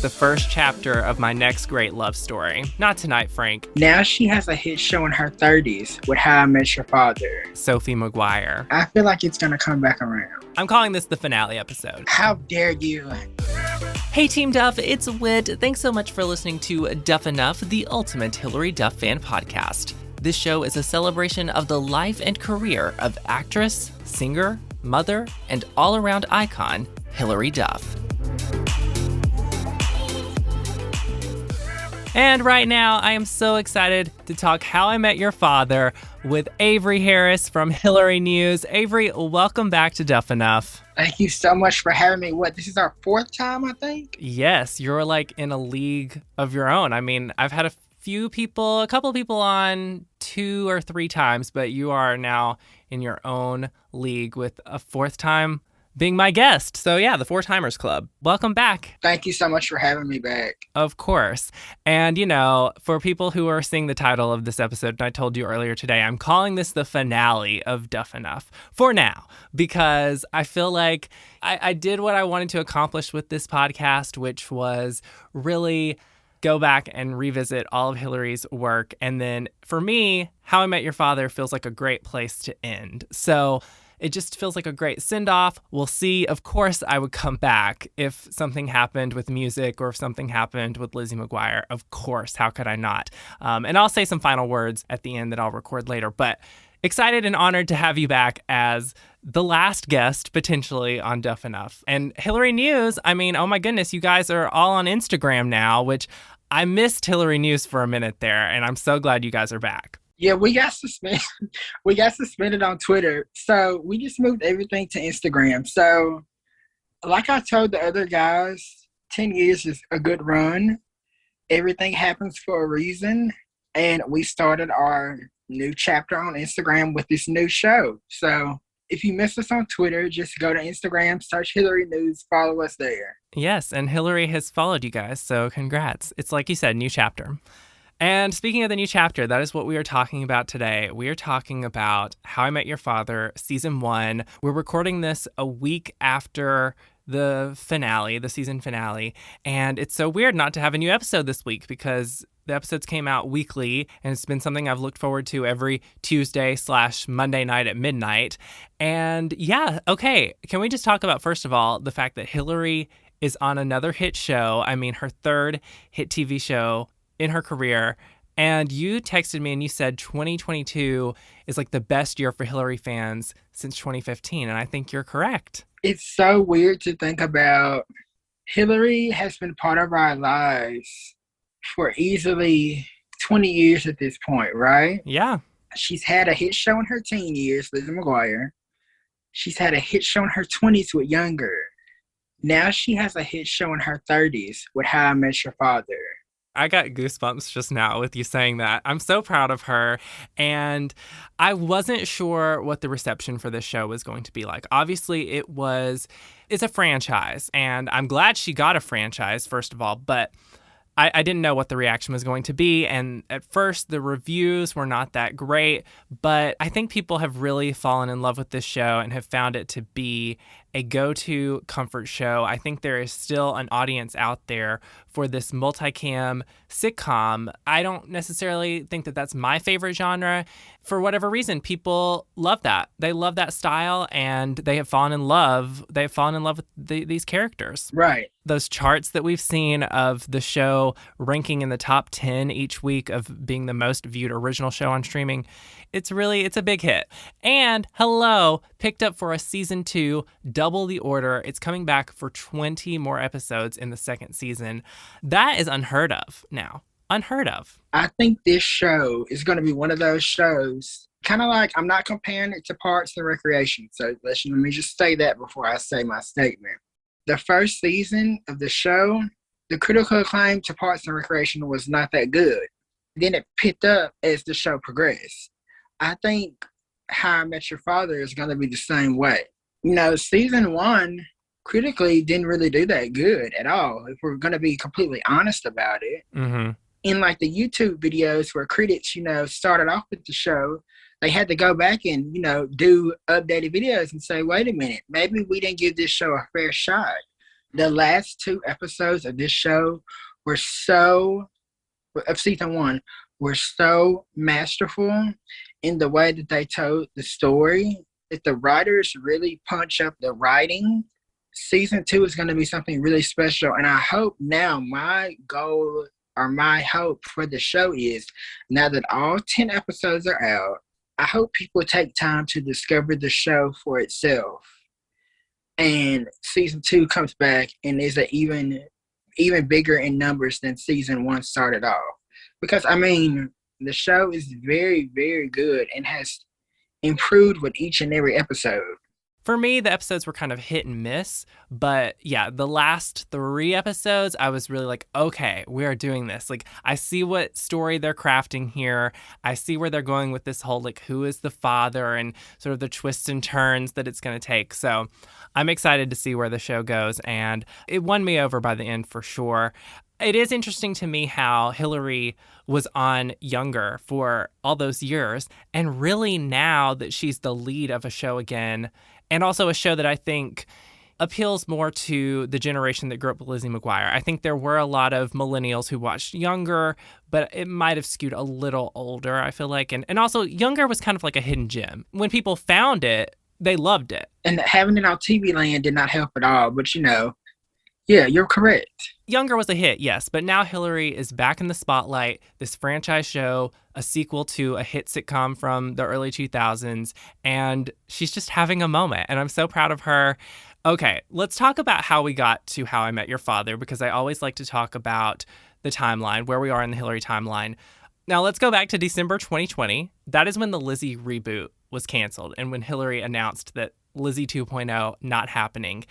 the first chapter of my next great love story. Not tonight, Frank. Now she has a hit show in her 30s with How I Met Your Father. Sophie Maguire. I feel like it's going to come back around. I'm calling this the finale episode. How dare you? Hey Team Duff, it's Whitt. Thanks so much for listening to Duff Enough, the ultimate Hilary Duff fan podcast. This show is a celebration of the life and career of actress, singer, mother, and all-around icon, Hilary Duff. And right now, I am so excited to talk How I Met Your Father with Avery Harris from Hilary News. Avery, welcome back to Duff Enough. Thank you so much for having me. This is our fourth time, I think? Yes, you're like in a league of your own. I mean, I've had a couple of people on 2 or 3 times, but you are now in your own league with a fourth time being my guest. So yeah, the Four Timers Club. Welcome back. Thank you so much for having me back. Of course. And for people who are seeing the title of this episode, and I told you earlier today, I'm calling this the finale of Duff Enough for now, because I feel like I did what I wanted to accomplish with this podcast, which was really go back and revisit all of Hilary's work. And then for me, How I Met Your Father feels like a great place to end. So it just feels like a great send-off. We'll see. Of course, I would come back if something happened with music or if something happened with Lizzie McGuire. Of course, how could I not? And I'll say some final words at the end that I'll record later. But excited and honored to have you back as the last guest, potentially, on Duff Enough. And Hilary News, I mean, oh my goodness, you guys are all on Instagram now, which I missed Hilary News for a minute there, and I'm so glad you guys are back. Yeah, we got suspended. We got suspended on Twitter. So we just moved everything to Instagram. So like I told the other guys, 10 years is a good run. Everything happens for a reason. And we started our new chapter on Instagram with this new show. So if you miss us on Twitter, just go to Instagram, search Hilary News, follow us there. Yes, and Hilary has followed you guys, so congrats. It's like you said, new chapter. And speaking of the new chapter, that is what we are talking about today. We are talking about How I Met Your Father, Season 1. We're recording this a week after the finale, the season finale. And it's so weird not to have a new episode this week because the episodes came out weekly, and it's been something I've looked forward to every Tuesday/Monday night at midnight. And yeah, okay, can we just talk about, first of all, the fact that Hilary is on another hit show. I mean, her third hit TV show in her career. And you texted me and you said 2022 is like the best year for Hilary fans since 2015. And I think you're correct. It's so weird to think about. Hilary has been part of our lives for easily 20 years at this point, right? Yeah. She's had a hit show in her teen years, Lizzie McGuire. She's had a hit show in her 20s with Younger. Now she has a hit show in her 30s with How I Met Your Father. I got goosebumps just now with you saying that. I'm so proud of her. And I wasn't sure what the reception for this show was going to be like. Obviously, it's a franchise. And I'm glad she got a franchise, first of all. But I didn't know what the reaction was going to be. And at first, the reviews were not that great. But I think people have really fallen in love with this show and have found it to be a go-to comfort show. I think there is still an audience out there for this multicam sitcom. I don't necessarily think that that's my favorite genre. For whatever reason, people love that. They love that style, and they have fallen in love. They've fallen in love with these characters. Right. Those charts that we've seen of the show ranking in the top 10 each week of being the most viewed original show on streaming, it's a big hit. And Hello picked up for a season 2, double the order. It's coming back for 20 more episodes in the second season. That is unheard of now. Unheard of. I think this show is going to be one of those shows, kind of like, I'm not comparing it to Parks and Recreation. So let me just say that before I say my statement. The first season of the show, the critical acclaim to Parks and Recreation was not that good. Then it picked up as the show progressed. I think How I Met Your Father is going to be the same way. Season 1 critically didn't really do that good at all, if we're going to be completely honest about it. Mm-hmm. In like the YouTube videos where critics, started off with the show, they had to go back and, do updated videos and say, wait a minute, maybe we didn't give this show a fair shot. The last two episodes of this show were so of season one were so masterful in the way that they told the story. If the writers really punch up the writing, season two is going to be something really special. And I hope now my goal or my hope for the show is now that all 10 episodes are out, I hope people take time to discover the show for itself. And season two comes back and is a even bigger in numbers than season one started off. Because I mean, the show is very, very good and has improved with each and every episode. For me, the episodes were kind of hit and miss, but yeah, the last 3 episodes, I was really like, okay, we are doing this. Like, I see what story they're crafting here. I see where they're going with this whole, like, who is the father and sort of the twists and turns that it's going to take. So I'm excited to see where the show goes, and it won me over by the end for sure. It is interesting to me how Hilary was on Younger for all those years, and really now that she's the lead of a show again, and also a show that I think appeals more to the generation that grew up with Lizzie McGuire. I think there were a lot of millennials who watched Younger, but it might have skewed a little older, I feel like. And also, Younger was kind of like a hidden gem. When people found it, they loved it. And having it on TV Land did not help at all, but yeah, you're correct. Younger was a hit, yes, but now Hilary is back in the spotlight, this franchise show, a sequel to a hit sitcom from the early 2000s, and she's just having a moment, and I'm so proud of her. Okay, let's talk about how we got to How I Met Your Father, because I always like to talk about the timeline, where we are in the Hilary timeline. Now, let's go back to December 2020. That is when the Lizzie reboot was canceled, and when Hilary announced that Lizzie 2.0 not happening.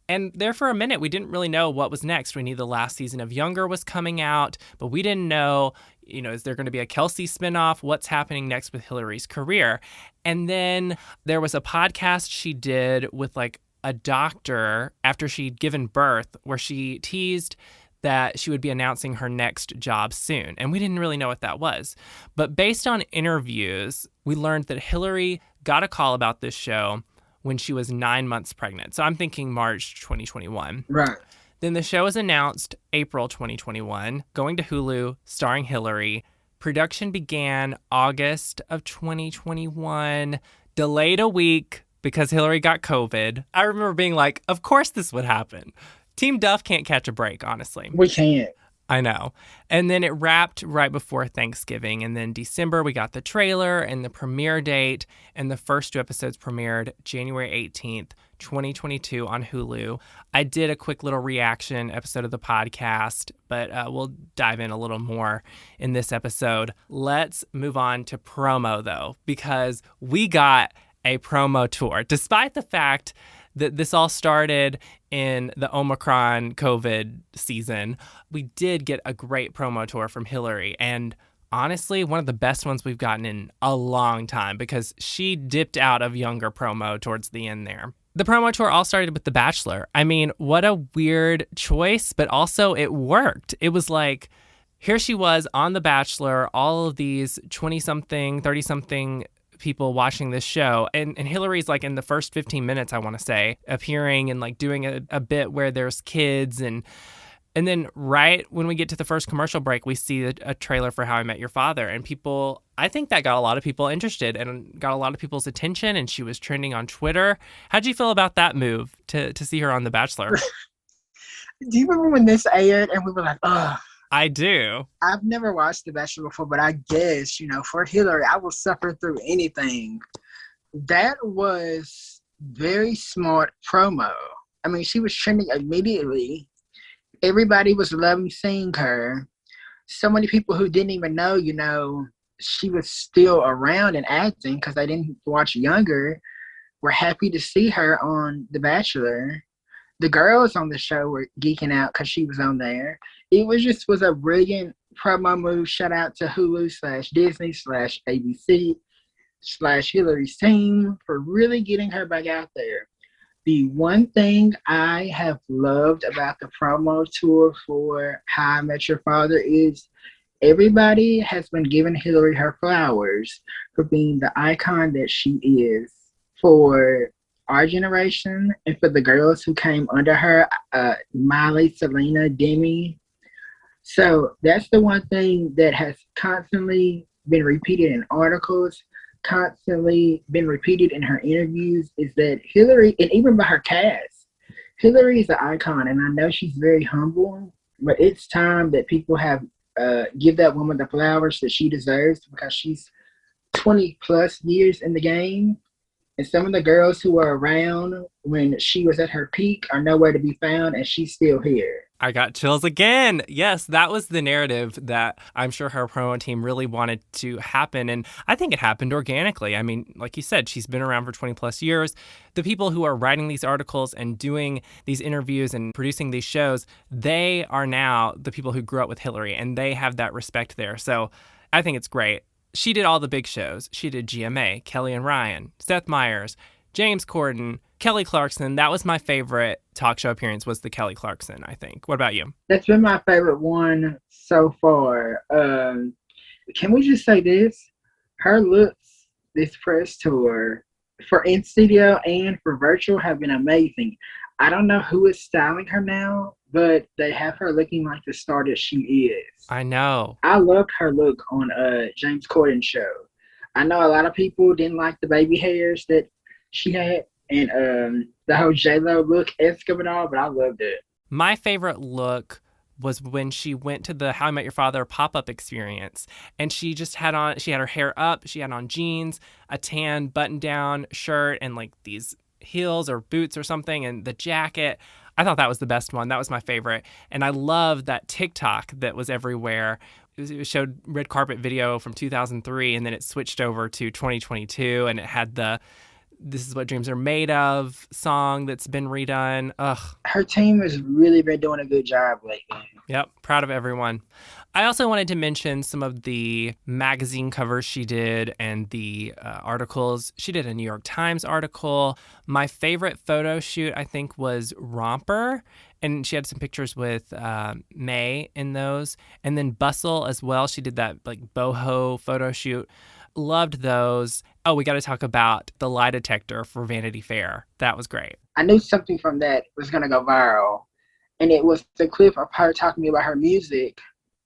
And there for a minute, we didn't really know what was next. We knew the last season of Younger was coming out, but we didn't know, is there going to be a Kelsey spinoff? What's happening next with Hilary's career? And then there was a podcast she did with like a doctor after she'd given birth where she teased that she would be announcing her next job soon. And we didn't really know what that was. But based on interviews, we learned that Hilary got a call about this show when she was 9 months pregnant. So I'm thinking March 2021. Right. Then the show was announced April 2021, going to Hulu, starring Hilary. Production began August of 2021, delayed a week because Hilary got COVID. I remember being like, of course this would happen. Team Duff can't catch a break, honestly. We can't. I know. And then it wrapped right before Thanksgiving. And then December, we got the trailer and the premiere date. And the first 2 episodes premiered January 18th, 2022 on Hulu. I did a quick little reaction episode of the podcast, but we'll dive in a little more in this episode. Let's move on to promo, though, because we got a promo tour, despite the fact that this all started in the Omicron COVID season. We did get a great promo tour from Hilary, and honestly, one of the best ones we've gotten in a long time because she dipped out of Younger promo towards the end there. The promo tour all started with The Bachelor. I mean, what a weird choice, but also it worked. It was like, here she was on The Bachelor, all of these 20-something, 30-something people watching this show, and Hilary's like in the first 15 minutes, I want to say, appearing and like doing a bit where there's kids, and then right when we get to the first commercial break, we see a trailer for How I Met Your Father, and people, I think that got a lot of people interested and got a lot of people's attention, and she was trending on Twitter. How'd you feel about that move to see her on The Bachelor? Do you remember when this aired and we were like, ugh? I do. I've never watched The Bachelor before, but I guess, for Hilary, I will suffer through anything. That was very smart promo. I mean, she was trending immediately. Everybody was loving seeing her. So many people who didn't even know, she was still around and acting because they didn't watch Younger were happy to see her on The Bachelor. The girls on the show were geeking out because she was on there. It was a brilliant promo move. Shout out to Hulu/Disney/ABC/Hilary's team for really getting her back out there. The one thing I have loved about the promo tour for How I Met Your Father is everybody has been giving Hilary her flowers for being the icon that she is for our generation and for the girls who came under her, Miley, Selena, Demi. So that's the one thing that has constantly been repeated in articles, constantly been repeated in her interviews, is that Hilary, and even by her cast, Hilary is an icon, and I know she's very humble, but it's time that people have give that woman the flowers that she deserves because she's 20 plus years in the game. And some of the girls who were around when she was at her peak are nowhere to be found, and she's still here. I got chills again. Yes, that was the narrative that I'm sure her promo team really wanted to happen. And I think it happened organically. I mean, like you said, she's been around for 20 plus years. The people who are writing these articles and doing these interviews and producing these shows, they are now the people who grew up with Hilary, and they have that respect there. So I think it's great. She did all the big shows. She did GMA, Kelly and Ryan, Seth Meyers, James Corden, Kelly Clarkson. That was my favorite talk show appearance, was the Kelly Clarkson, I think. What about you? That's been my favorite one so far. Can we just say this? Her looks this press tour for in studio and for virtual have been amazing. I don't know who is styling her now, but they have her looking like the star that she is. I know. I loved her look on James Corden's show. I know a lot of people didn't like the baby hairs that she had and the whole J-Lo look-esque of it all, but I loved it. My favorite look was when she went to the How I Met Your Father pop-up experience, and she just had her hair up, she had on jeans, a tan button-down shirt, and like these heels or boots or something, and the jacket. I thought that was the best one. That was my favorite. And I love that TikTok that was everywhere. It showed red carpet video from 2003, and then it switched over to 2022, and it had the "This Is What Dreams Are Made Of" song that's been redone. Ugh. Her team has really been doing a good job lately. Yep, proud of everyone. I also wanted to mention some of the magazine covers she did and the articles. She did a New York Times article. My favorite photo shoot, I think, was Romper, and she had some pictures with May in those. And then Bustle as well. She did that like boho photo shoot. Loved those. Oh, we got to talk about the lie detector for Vanity Fair. That was great. I knew something from that was going to go viral. And it was the clip of her talking about her music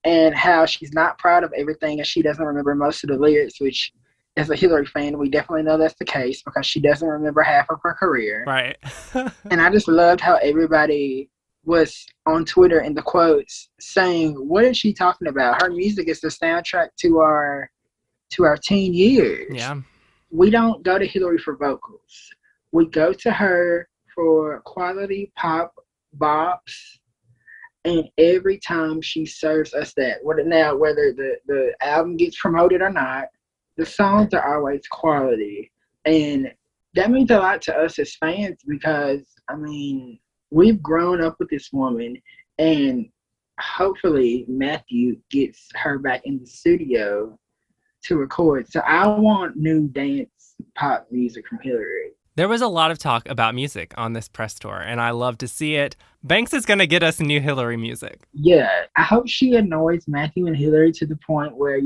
and how she's not proud of everything and she doesn't remember most of the lyrics, which as a Hilary fan, we definitely know that's the case because she doesn't remember half of her career. Right. And I just loved how everybody was on Twitter in the quotes saying, what is she talking about? Her music is the soundtrack to our teen years. Yeah. We don't go to Hilary for vocals. We go to her for quality pop bops, and every time she serves us that, whether the album gets promoted or not, the songs are always quality. And that means a lot to us as fans because, I mean, we've grown up with this woman, and hopefully Matthew gets her back in the studio to record. So I want new dance pop music from Hilary. There was a lot of talk about music on this press tour, and I love to see it. Banks is going to get us new Hilary music. Yeah, I hope she annoys Matthew and Hilary to the point where,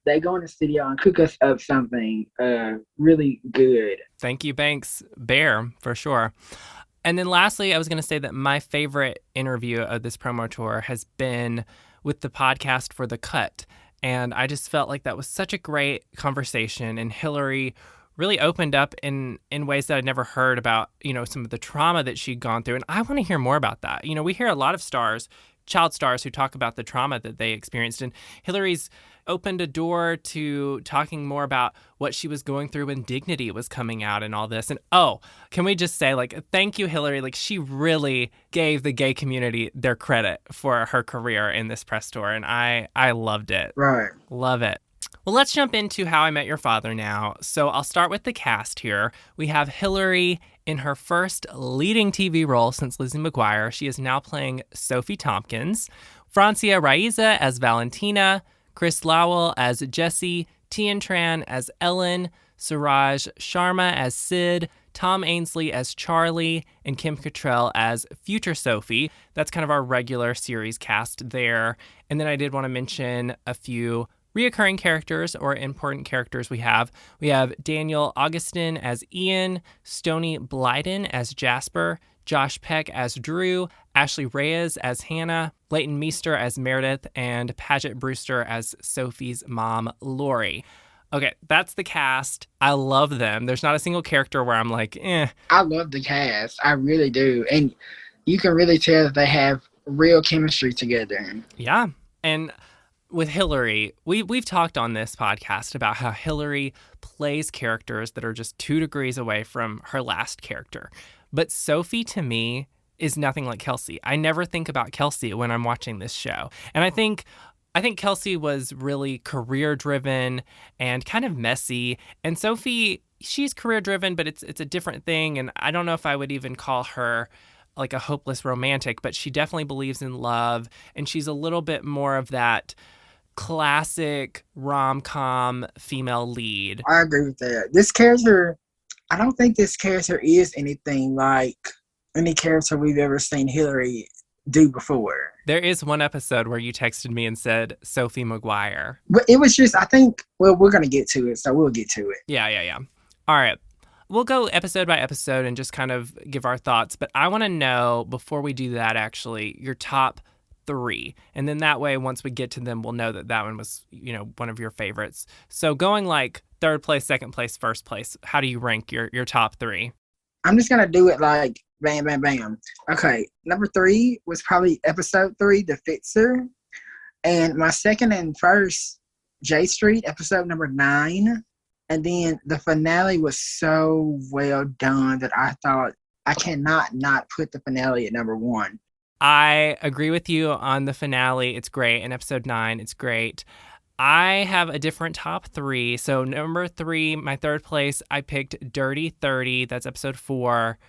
they go in the studio and cook us up something really good. Thank you, Banks. Bear, for sure. And then lastly, I was going to say that my favorite interview of this promo tour has been with the podcast For The Cut. And I just felt like that was such a great conversation, and Hilary really opened up in ways that I'd never heard about, some of the trauma that she'd gone through. And I want to hear more about that. We hear a lot of child stars who talk about the trauma that they experienced. And Hilary's opened a door to talking more about what she was going through when Dignity was coming out and all this. And can we just say, thank you, Hilary. She really gave the gay community their credit for her career in this press tour. And I loved it. Right. Love it. Well, let's jump into How I Met Your Father now. So I'll start with the cast here. We have Hilary in her first leading TV role since Lizzie McGuire. She is now playing Sophie Tompkins. Francia Raisa as Valentina. Chris Lowell as Jesse. Tian Tran as Ellen. Suraj Sharma as Sid. Tom Ainsley as Charlie. And Kim Cattrall as future Sophie. That's kind of our regular series cast there. And then I did want to mention a few reoccurring characters or important characters we have Daniel Augustin as Ian, Stoney Blyden as Jasper, Josh Peck as Drew, Ashley Reyes as Hannah, Leighton Meester as Meredith, and Paget Brewster as Sophie's mom, Lori. Okay, that's the cast. I love them. There's not a single character where I'm like, eh. I love the cast. I really do. And you can really tell that they have real chemistry together. Yeah. And with Hilary, we've talked on this podcast about how Hilary plays characters that are just 2 degrees away from her last character. But Sophie, to me, is nothing like Kelsey. I never think about Kelsey when I'm watching this show. And I think Kelsey was really career-driven and kind of messy. And Sophie, she's career-driven, but it's a different thing. And I don't know if I would even call her like a hopeless romantic, but she definitely believes in love. And she's a little bit more of that classic rom-com female lead. I agree with that. This character, I don't think this character is anything like any character we've ever seen Hilary do before. There is one episode where you texted me and said Sophie Maguire. But it was just, I think, well, we're going to get to it, so we'll get to it. Yeah. All right. We'll go episode by episode and just kind of give our thoughts. But I want to know, before we do that, actually, your top 3. And then that way, once we get to them, we'll know that one was, one of your favorites. So going like 3rd place, 2nd place, 1st place, how do you rank your top 3? I'm just going to do it like bam, bam, bam. Okay, number 3 was probably episode 3, The Fixer. And my 2nd and 1st, J Street, episode number 9. And then the finale was so well done that I thought I cannot not put the finale at number 1. I agree with you on the finale. It's great. And episode 9, it's great. I have a different top 3. So number 3, my 3rd place, I picked Dirty 30. That's episode 4.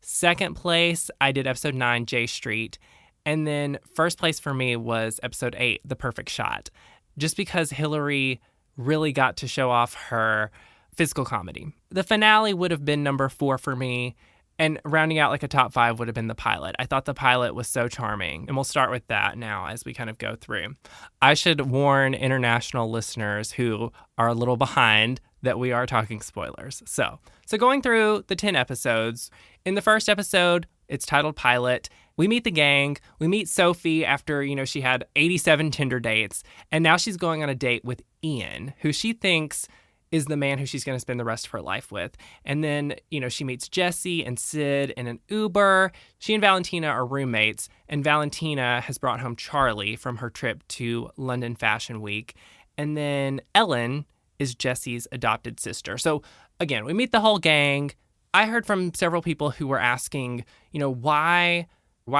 2nd place, I did episode 9, J Street. And then 1st place for me was episode 8, The Perfect Shot. Just because Hilary really got to show off her physical comedy. The finale would have been number 4 for me. And rounding out like a top 5 would have been the pilot. I thought the pilot was so charming. And we'll start with that now as we kind of go through. I should warn international listeners who are a little behind that we are talking spoilers. So going through the 10 episodes, in the first episode, it's titled Pilot. We meet the gang. We meet Sophie after, she had 87 Tinder dates. And now she's going on a date with Ian, who she thinks is the man who she's going to spend the rest of her life with. And then, she meets Jesse and Sid in an Uber. She and Valentina are roommates, and Valentina has brought home Charlie from her trip to London Fashion Week. And then Ellen is Jesse's adopted sister. So again, we meet the whole gang. I heard from several people who were asking, why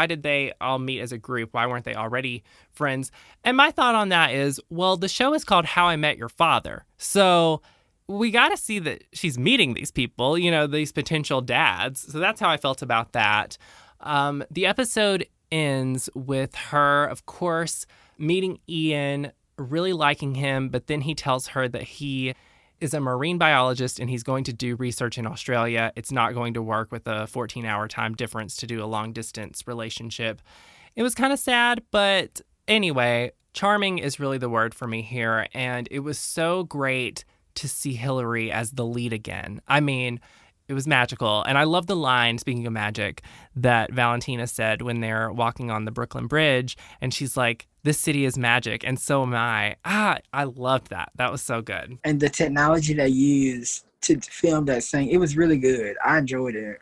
did they all meet as a group? Why weren't they already friends? And my thought on that is, well, the show is called How I Met Your Father. So we got to see that she's meeting these people, these potential dads. So that's how I felt about that. The episode ends with her, of course, meeting Ian, really liking him, but then he tells her that he is a marine biologist and he's going to do research in Australia. It's not going to work with a 14-hour time difference to do a long-distance relationship. It was kind of sad, but anyway, charming is really the word for me here, and it was so great to see Hilary as the lead again. I mean, it was magical. And I love the line, speaking of magic, that Valentina said when they're walking on the Brooklyn Bridge. And she's like, this city is magic. And so am I. I loved that. That was so good. And the technology they used to film that scene, it was really good. I enjoyed it.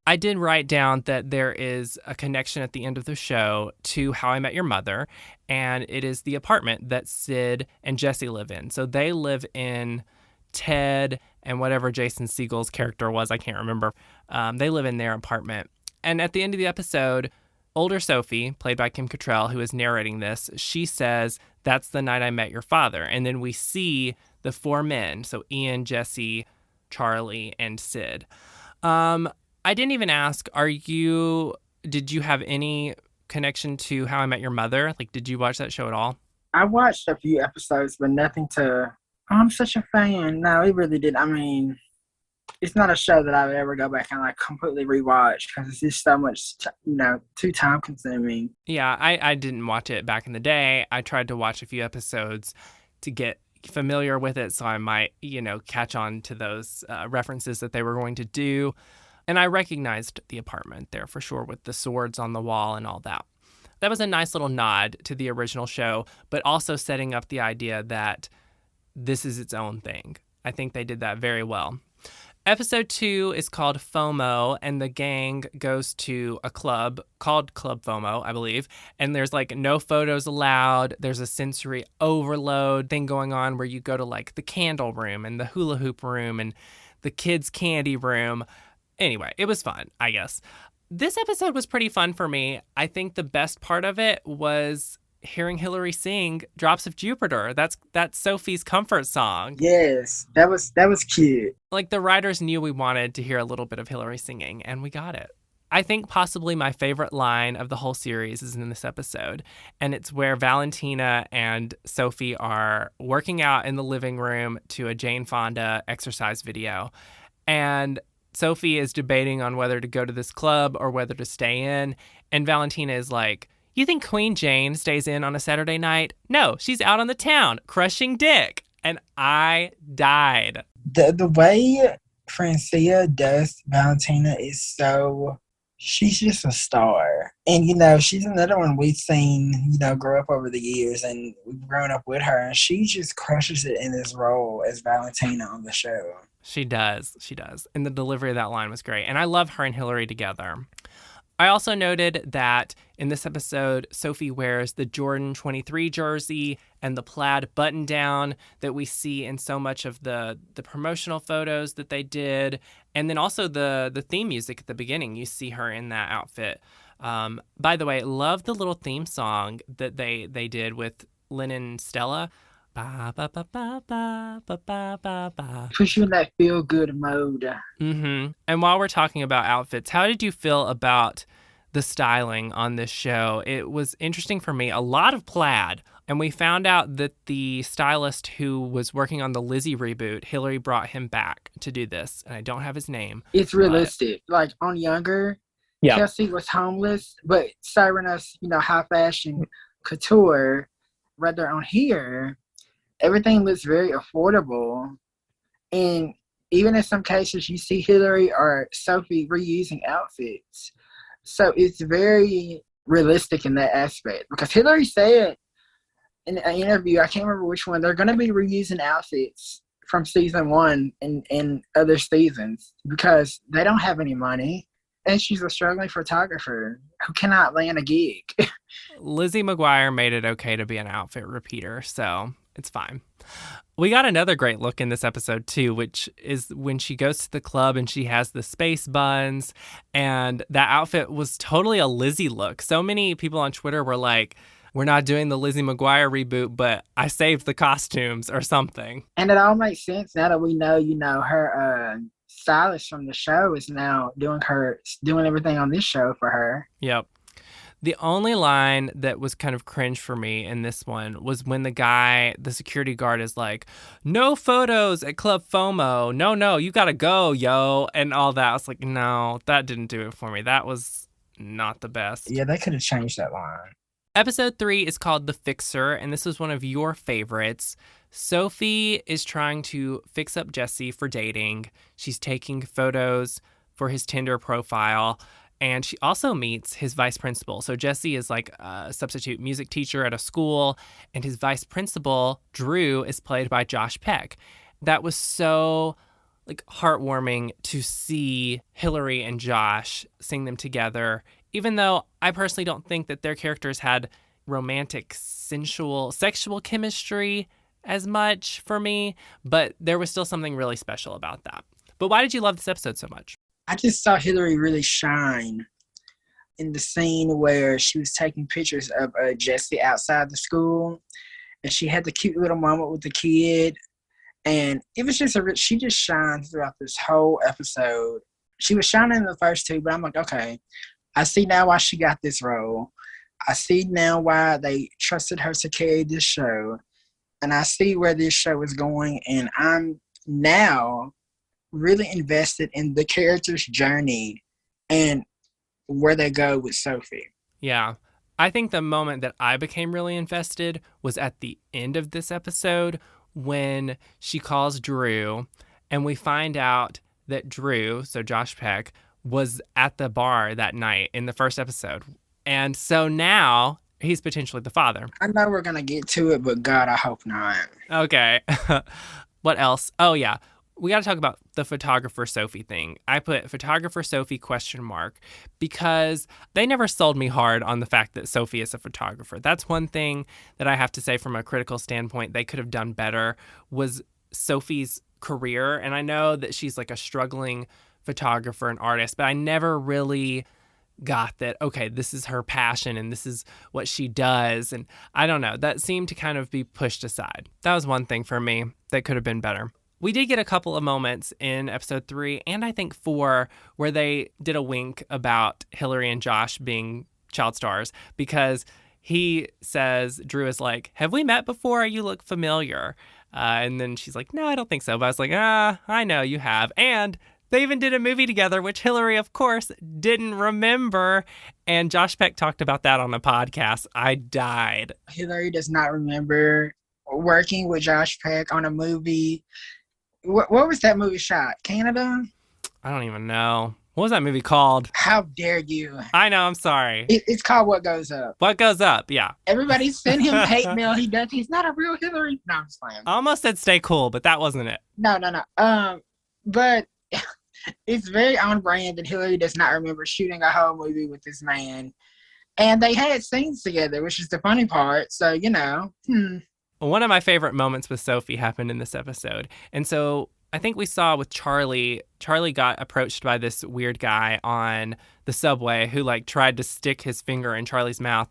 I did write down that there is a connection at the end of the show to How I Met Your Mother. And it is the apartment that Sid and Jesse live in. So they live in Ted and whatever Jason Segel's character was, I can't remember. They live in their apartment. And at the end of the episode, older Sophie, played by Kim Cattrall, who is narrating this, she says, "That's the night I met your father." And then we see the 4 men, so Ian, Jesse, Charlie, and Sid. I didn't even ask, did you have any connection to How I Met Your Mother? Like, did you watch that show at all? I watched a few episodes, but nothing to... I'm such a fan. No, it really did. I mean, it's not a show that I would ever go back and completely rewatch because it's just so much, too time consuming. Yeah, I didn't watch it back in the day. I tried to watch a few episodes to get, familiar with it, so I might, catch on to those references that they were going to do. And I recognized the apartment there for sure with the swords on the wall and all that. That was a nice little nod to the original show, but also setting up the idea that this is its own thing. I think they did that very well. Episode 2 is called FOMO, and the gang goes to a club called Club FOMO, I believe. And there's like no photos allowed. There's a sensory overload thing going on where you go to like the candle room and the hula hoop room and the kids' candy room. Anyway, it was fun, I guess. This episode was pretty fun for me. I think the best part of it was hearing Hilary sing Drops of Jupiter. That's Sophie's comfort song. Yes, that was cute. Like, the writers knew we wanted to hear a little bit of Hilary singing, and we got it. I think possibly my favorite line of the whole series is in this episode, and it's where Valentina and Sophie are working out in the living room to a Jane Fonda exercise video, and Sophie is debating on whether to go to this club or whether to stay in, and Valentina is like, "You think Queen Jane stays in on a Saturday night? No, she's out on the town, crushing dick." And I died. The way Francia does Valentina is so... She's just a star. And, she's another one we've seen, grow up over the years, and we've grown up with her, and she just crushes it in this role as Valentina on the show. She does. And the delivery of that line was great. And I love her and Hilary together. I also noted that in this episode, Sophie wears the Jordan 23 jersey and the plaid button-down that we see in so much of the promotional photos that they did. And then also the theme music at the beginning, you see her in that outfit. By the way, love the little theme song that they did with Lennon and Stella. Ba, ba, ba, ba, ba, ba, ba, ba, ba. Puts you in that feel-good mode. Mm-hmm. And while we're talking about outfits, how did you feel about the styling on this show? It was interesting for me. A lot of plaid. And we found out that the stylist who was working on the Lizzie reboot, Hilary brought him back to do this. And I don't have his name. It's realistic. Like, on Younger, Kelsey was homeless, but serving us, high fashion couture. Rather on here, everything looks very affordable. And even in some cases, you see Hilary or Sophie reusing outfits. So it's very realistic in that aspect. Because Hilary said in an interview, I can't remember which one, they're going to be reusing outfits from season 1 and other seasons because they don't have any money. And she's a struggling photographer who cannot land a gig. Lizzie McGuire made it okay to be an outfit repeater, so it's fine. We got another great look in this episode, too, which is when she goes to the club and she has the space buns. And that outfit was totally a Lizzie look. So many people on Twitter were like, "We're not doing the Lizzie McGuire reboot, but I saved the costumes," or something. And it all makes sense now that we know, her stylist from the show is now doing everything on this show for her. Yep. The only line that was kind of cringe for me in this one was when the security guard is like, "No photos at Club FOMO. No, you gotta go, yo," and all that. I was like, no, that didn't do it for me. That was not the best. Yeah, they could have changed that line. Episode 3 is called The Fixer, and this was one of your favorites. Sophie is trying to fix up Jesse for dating. She's taking photos for his Tinder profile. And she also meets his vice principal. So Jesse is like a substitute music teacher at a school, and his vice principal, Drew, is played by Josh Peck. That was so heartwarming to see Hilary and Josh sing them together, even though I personally don't think that their characters had romantic, sensual, sexual chemistry as much for me, but there was still something really special about that. But why did you love this episode so much? I just saw Hilary really shine in the scene where she was taking pictures of Jesse outside the school, and she had the cute little moment with the kid, and it was just she just shined throughout this whole episode. She was shining in the first 2, but I'm like, okay, I see now why she got this role. I see now why they trusted her to carry this show, and I see where this show is going, and I'm now really invested in the character's journey and where they go with Sophie. Yeah. I think the moment that I became really invested was at the end of this episode when she calls Drew, and we find out that Drew, so Josh Peck, was at the bar that night in the first episode. And so now he's potentially the father. I know we're gonna get to it, but God, I hope not. Okay. What else? Oh, yeah. We got to talk about the photographer Sophie thing. I put photographer Sophie ? Because they never sold me hard on the fact that Sophie is a photographer. That's one thing that I have to say from a critical standpoint they could have done better was Sophie's career. And I know that she's like a struggling photographer and artist, but I never really got that, okay, this is her passion and this is what she does. And I don't know, that seemed to kind of be pushed aside. That was one thing for me that could have been better. We did get a couple of moments in episode 3 and I think 4 where they did a wink about Hilary and Josh being child stars because he says, Drew is like, have we met before? You look familiar. And then she's like, no, I don't think so. But I was like, I know you have. And they even did a movie together, which Hilary, of course, didn't remember. And Josh Peck talked about that on the podcast. I died. Hilary does not remember working with Josh Peck on a movie. What was that movie shot? Canada? I don't even know. What was that movie called? How dare you? I know, I'm sorry. It's called What Goes Up. What Goes Up, yeah. Everybody sent him hate mail. He's not a real Hilary. No, I'm just playing. I almost said Stay Cool, but that wasn't it. No. But it's very on brand that Hilary does not remember shooting a whole movie with this man. And they had scenes together, which is the funny part. So, you know. One of my favorite moments with Sophie happened in this episode. And so I think we saw with Charlie got approached by this weird guy on the subway who like tried to stick his finger in Charlie's mouth.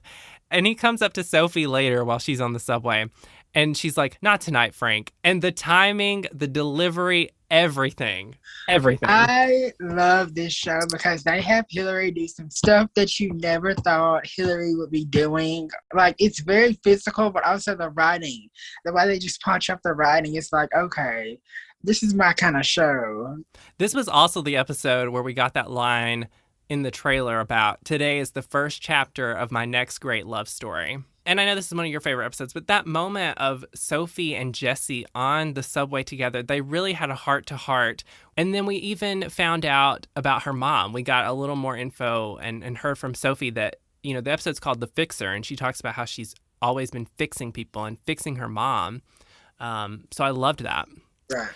And he comes up to Sophie later while she's on the subway. And she's like, not tonight, Frank. And the timing, the delivery, everything. I love this show because they have Hilary do some stuff that you never thought Hilary would be doing. Like, it's very physical, but also the writing. The way they just punch up the writing, it's like, okay, this is my kind of show. This was also the episode where we got that line in the trailer about today is the first chapter of my next great love story. And I know this is one of your favorite episodes, but that moment of Sophie and Jesse on the subway together, they really had a heart-to-heart. And then we even found out about her mom. We got a little more info and heard from Sophie that, you know, the episode's called The Fixer, and she talks about how she's always been fixing people and fixing her mom. So I loved that. Right.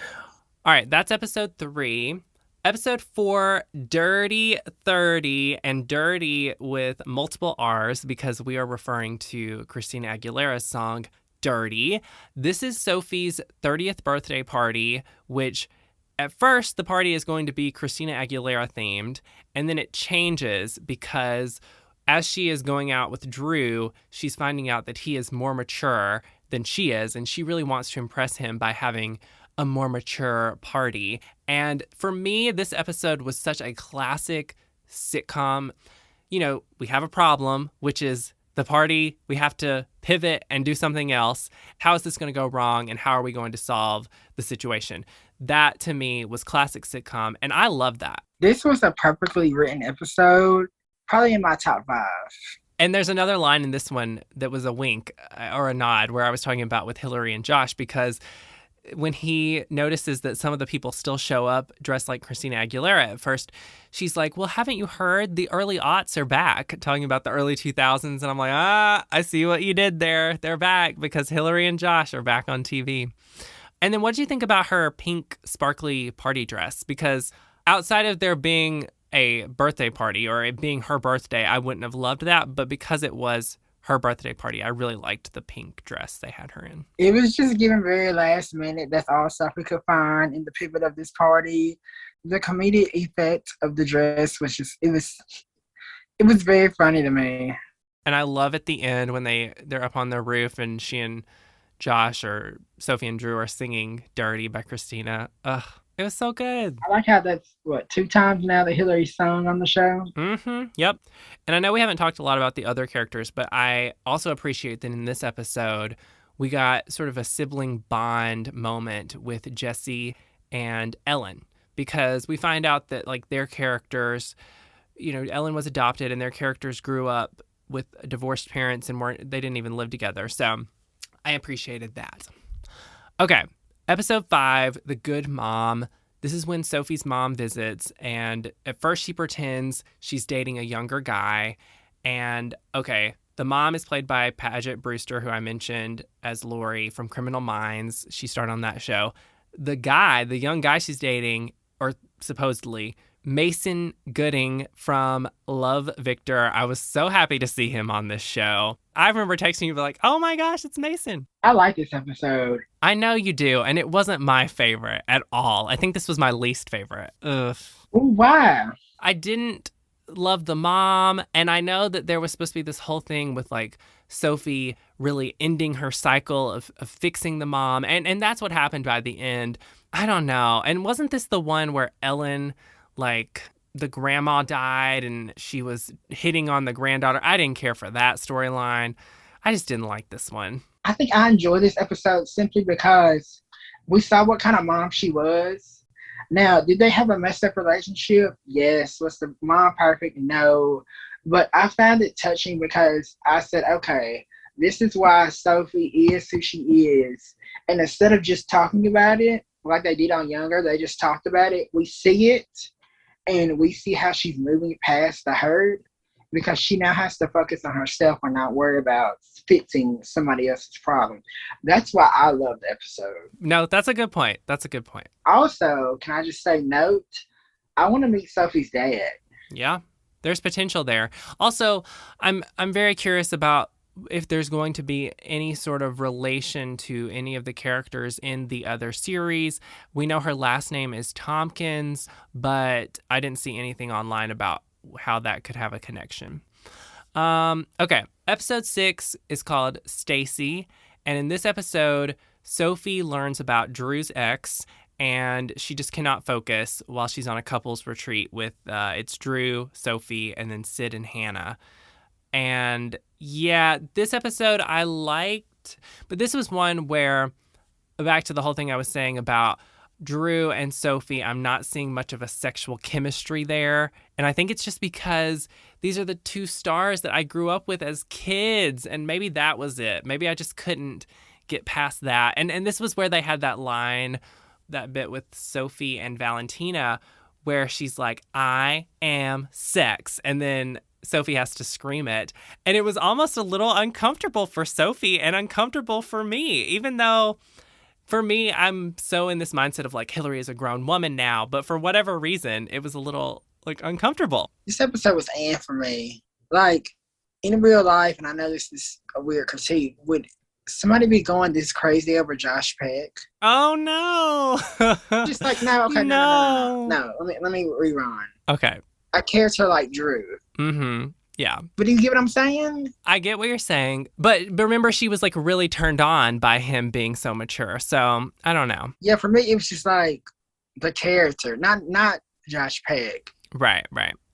All right, that's episode 3. Episode 4, Dirty 30, and dirty with multiple R's because we are referring to Christina Aguilera's song, Dirty. This is Sophie's 30th birthday party, which at first the party is going to be Christina Aguilera themed, and then it changes because as she is going out with Drew, she's finding out that he is more mature than she is, and she really wants to impress him by having a more mature party. And for me, this episode was such a classic sitcom. You know, we have a problem, which is the party. We have to pivot and do something else. How is this going to go wrong? And how are we going to solve the situation? That, to me, was classic sitcom. And I love that. This was a perfectly written episode, probably in my top 5. And there's another line in this one that was a wink or a nod where I was talking about with Hilary and Josh, because when he notices that some of the people still show up dressed like Christina Aguilera at first, she's like, well, haven't you heard the early aughts are back? Talking about the early 2000s. And I'm like, I see what you did there. They're back because Hilary and Josh are back on TV. And then what do you think about her pink sparkly party dress? Because outside of there being a birthday party or it being her birthday, I wouldn't have loved that. But because it was her birthday party, I really liked the pink dress they had her in. It was just given very last minute. That's all stuff we could find in the pivot of this party. The comedic effect of the dress was just, it was very funny to me. And I love at the end when they're up on the roof and she and Josh or Sophie and Drew are singing Dirty by Christina. Ugh, it was so good. I like how that's, 2 times now that Hilary sung on the show? Mm-hmm, yep. And I know we haven't talked a lot about the other characters, but I also appreciate that in this episode, we got sort of a sibling bond moment with Jesse and Ellen, because we find out that, like, their characters, you know, Ellen was adopted and their characters grew up with divorced parents and they didn't even live together. So I appreciated that. Okay, episode 5, The Good Mom. This is when Sophie's mom visits, and at first she pretends she's dating a younger guy. And, okay, the mom is played by Paget Brewster, who I mentioned as Lori from Criminal Minds. She starred on that show. The young guy she's dating, or supposedly, Mason Gooding from Love, Victor. I was so happy to see him on this show. I remember texting you like, oh my gosh, it's Mason. I like this episode. I know you do, and it wasn't my favorite at all. I think this was my least favorite. Ugh. Ooh, why? I didn't love the mom, and I know that there was supposed to be this whole thing with like Sophie really ending her cycle of fixing the mom, and that's what happened by the end. I don't know. And wasn't this the one where Ellen, like, the grandma died and she was hitting on the granddaughter? I didn't care for that storyline. I just didn't like this one. I think I enjoyed this episode simply because we saw what kind of mom she was. Now, did they have a messed up relationship? Yes. Was the mom perfect? No. But I found it touching because I said, okay, this is why Sophie is who she is. And instead of just talking about it, like they did on Younger, they just talked about it. We see it, and we see how she's moving past the hurt because she now has to focus on herself and not worry about fixing somebody else's problem. That's why I love the episode. No, that's a good point. That's a good point. Also, can I just say, note, I want to meet Sophie's dad. Yeah, there's potential there. Also, I'm very curious about if there's going to be any sort of relation to any of the characters in the other series. We know her last name is Tompkins, but I didn't see anything online about how that could have a connection. Okay, episode 6 is called Stacy, and in this episode, Sophie learns about Drew's ex, and she just cannot focus while she's on a couples retreat with it's Drew, Sophie, and then Sid and Hannah. And yeah, this episode I liked, but this was one where, back to the whole thing I was saying about Drew and Sophie, I'm not seeing much of a sexual chemistry there. And I think it's just because these are the two stars that I grew up with as kids. And maybe that was it. Maybe I just couldn't get past that. And this was where they had that line, that bit with Sophie and Valentina, where she's like, I am sex. And then Sophie has to scream it. And it was almost a little uncomfortable for Sophie and uncomfortable for me, even though for me, I'm so in this mindset of like, Hilary is a grown woman now. But for whatever reason, it was a little like uncomfortable. This episode was for me. Like, in real life, and I know this is a weird critique, would somebody be going this crazy over Josh Peck? Oh, no. Just like, no, okay, no. Let me rewind. Okay. A character like Drew. Mm-hmm. Yeah. But do you get what I'm saying? I get what you're saying. But remember, she was like really turned on by him being so mature. So I don't know. Yeah, for me, it was just like the character, not Josh Peck. Right.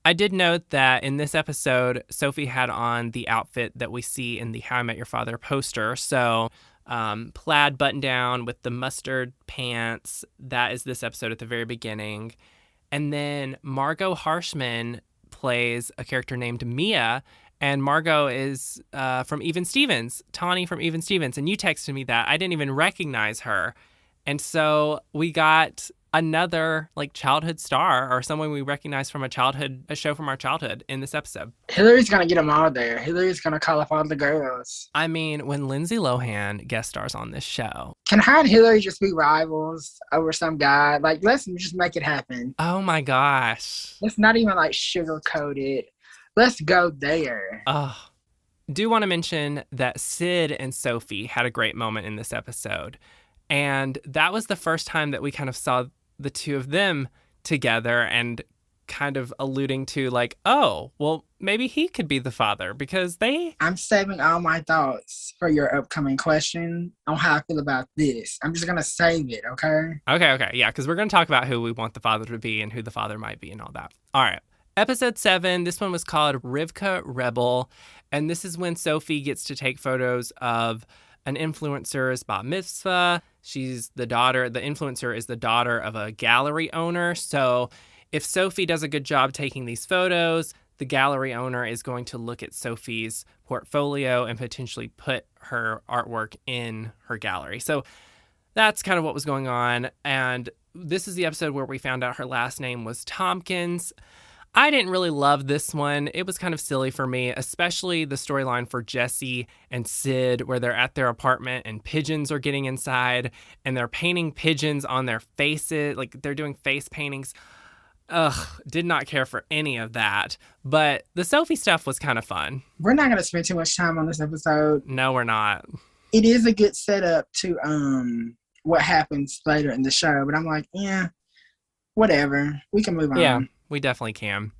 I did note that in this episode, Sophie had on the outfit that we see in the How I Met Your Father poster. So plaid button down with the mustard pants. That is this episode at the very beginning. And then Margot Harshman plays a character named Mia, and Margot is from Even Stevens, Tawny from Even Stevens, and you texted me that. I didn't even recognize her. And so we got another like childhood star or someone we recognize from a show from our childhood in this episode. Hilary's gonna get them all there. Hilary's gonna call up all the girls. I mean, when Lindsay Lohan guest stars on this show. Can her and Hilary just be rivals over some guy? Like, let's just make it happen. Oh my gosh. Let's not even like sugarcoat it. Let's go there. Do want to mention that Sid and Sophie had a great moment in this episode. And that was the first time that we kind of saw the two of them together and kind of alluding to like, oh, well, maybe he could be the father because I'm saving all my thoughts for your upcoming question on how I feel about this. I'm just going to save it, okay? Okay. Yeah, because we're going to talk about who we want the father to be and who the father might be and all that. All right. Episode 7, this one was called Rivka Rebel. And this is when Sophie gets to take photos of an influencer's bat mitzvah. She's the influencer is the daughter of a gallery owner. So if Sophie does a good job taking these photos, the gallery owner is going to look at Sophie's portfolio and potentially put her artwork in her gallery. So that's kind of what was going on. And this is the episode where we found out her last name was Tompkins. I didn't really love this one. It was kind of silly for me, especially the storyline for Jesse and Sid, where they're at their apartment and pigeons are getting inside and they're painting pigeons on their faces. Like they're doing face paintings. Ugh, did not care for any of that. But the Sophie stuff was kind of fun. We're not going to spend too much time on this episode. No, we're not. It is a good setup to what happens later in the show, but I'm like, yeah, whatever. We can move on. Yeah, we definitely can.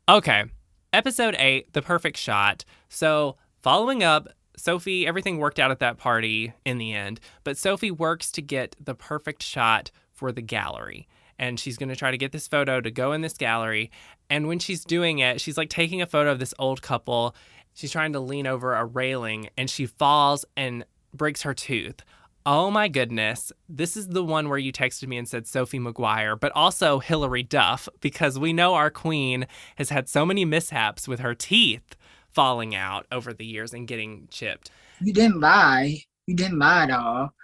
Okay, episode 8, The Perfect Shot. So following up, Sophie, everything worked out at that party in the end, but Sophie works to get the perfect shot for the gallery. And she's going to try to get this photo to go in this gallery. And when she's doing it, she's like taking a photo of this old couple. She's trying to lean over a railing and she falls and breaks her tooth. Oh my goodness. This is the one where you texted me and said Sophie Maguire, but also Hilary Duff, because we know our queen has had so many mishaps with her teeth falling out over the years and getting chipped. You didn't lie. You didn't lie at all.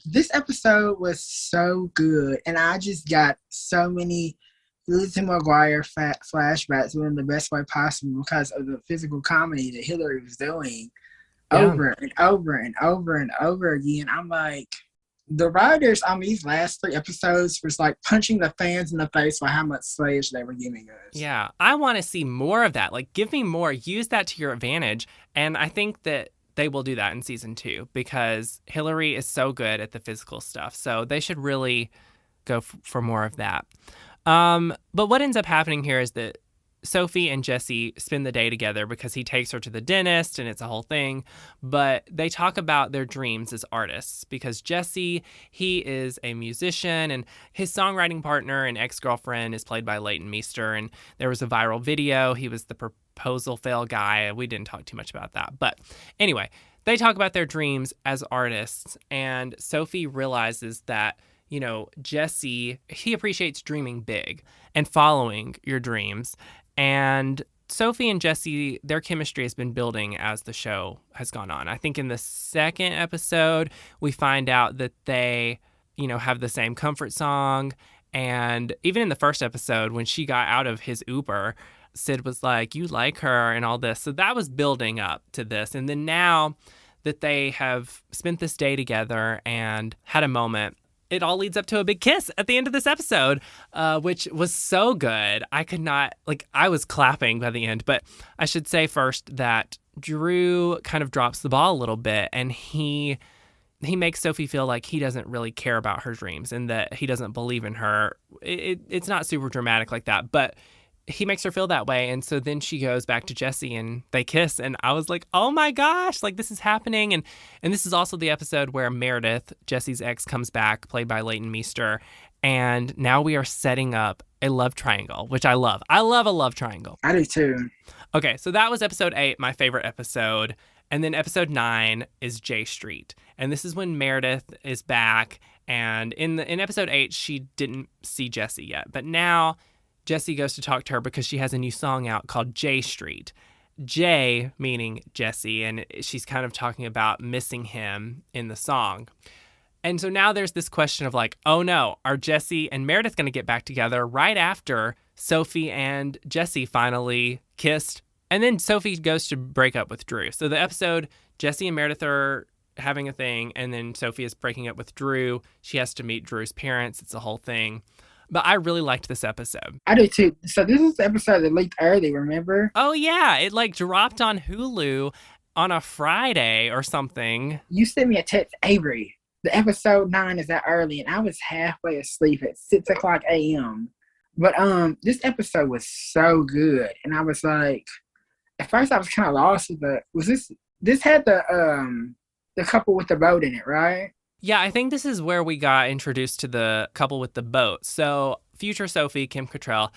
This episode was so good, and I just got so many Lizzie McGuire flashbacks in the best way possible because of the physical comedy that Hilary was doing over and over and over and over again. I'm like, the writers on these last 3 episodes was like punching the fans in the face for how much slaves they were giving us. Yeah, I want to see more of that. Like, give me more. Use that to your advantage. And I think that they will do that in season 2 because Hilary is so good at the physical stuff. So they should really go for more of that. But what ends up happening here is that Sophie and Jesse spend the day together because he takes her to the dentist and it's a whole thing. But they talk about their dreams as artists because Jesse, he is a musician and his songwriting partner and ex-girlfriend is played by Leighton Meester. And there was a viral video. He was the proposal fail guy. We didn't talk too much about that. But anyway, they talk about their dreams as artists. And Sophie realizes that, you know, Jesse, he appreciates dreaming big and following your dreams. And Sophie and Jesse, their chemistry has been building as the show has gone on. I think in the second episode, we find out that they, you know, have the same comfort song. And even in the first episode, when she got out of his Uber, Sid was like, you like her and all this. So that was building up to this. And then now that they have spent this day together and had a moment, it all leads up to a big kiss at the end of this episode, which was so good. I could not, I was clapping by the end, but I should say first that Drew kind of drops the ball a little bit and he makes Sophie feel like he doesn't really care about her dreams and that he doesn't believe in her. It's not super dramatic like that, but he makes her feel that way. And so then she goes back to Jesse and they kiss. And I was like, oh my gosh, this is happening. And this is also the episode where Meredith, Jesse's ex, comes back, played by Leighton Meester. And now we are setting up a love triangle, which I love. I love a love triangle. I do too. Okay, so that was episode 8, my favorite episode. And then episode 9 is J Street. And this is when Meredith is back. And in episode 8, she didn't see Jesse yet. But now Jesse goes to talk to her because she has a new song out called J Street. J meaning Jesse, and she's kind of talking about missing him in the song. And so now there's this question of oh no, are Jesse and Meredith going to get back together right after Sophie and Jesse finally kissed? And then Sophie goes to break up with Drew. So the episode, Jesse and Meredith are having a thing, and then Sophie is breaking up with Drew. She has to meet Drew's parents. It's a whole thing. But I really liked this episode. I do too. So this is the episode that leaked early, remember? Oh yeah, it dropped on Hulu on a Friday or something. You sent me a text, Avery. The episode 9 is that early, and I was halfway asleep at 6:00 a.m. But this episode was so good, and I was like, at first I was kind of lost with this had the couple with the boat in it, right? Yeah, I think this is where we got introduced to the couple with the boat. So future Sophie, Kim Cattrall,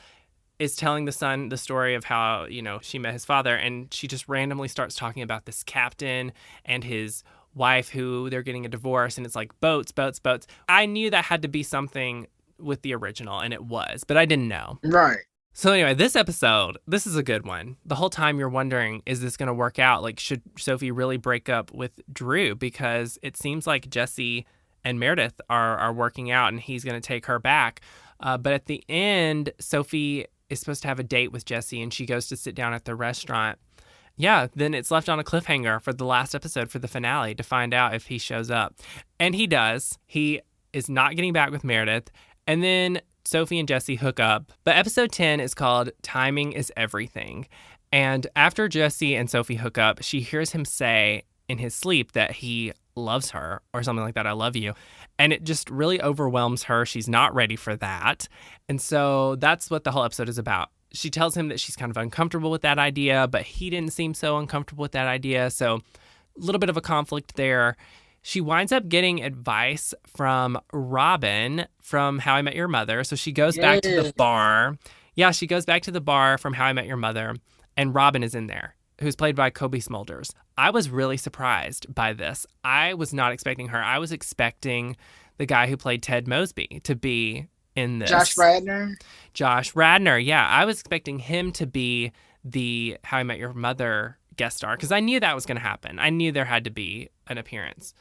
is telling the son the story of how, she met his father, and she just randomly starts talking about this captain and his wife who they're getting a divorce, and it's boats. I knew that had to be something with the original, and it was, but I didn't know. Right. So anyway, this episode, this is a good one. The whole time you're wondering, is this going to work out? Should Sophie really break up with Drew? Because it seems like Jesse and Meredith are working out, and he's going to take her back. But at the end, Sophie is supposed to have a date with Jesse, and she goes to sit down at the restaurant. Yeah, then it's left on a cliffhanger for the last episode, for the finale, to find out if he shows up. And he does. He is not getting back with Meredith. And then Sophie and Jesse hook up. But episode 10 is called Timing is Everything. And after Jesse and Sophie hook up, she hears him say in his sleep that he loves her or something like that. I love you. And it just really overwhelms her. She's not ready for that. And so that's what the whole episode is about. She tells him that she's kind of uncomfortable with that idea, but he didn't seem so uncomfortable with that idea. So a little bit of a conflict there. She winds up getting advice from Robin from How I Met Your Mother. So she goes back to the bar. Yeah, she goes back to the bar from How I Met Your Mother, and Robin is in there, who's played by Kobe Smulders. I was really surprised by this. I was not expecting her. I was expecting the guy who played Ted Mosby to be in this. Josh Radnor? Josh Radnor, yeah. I was expecting him to be the How I Met Your Mother guest star, because I knew that was going to happen. I knew there had to be an appearance.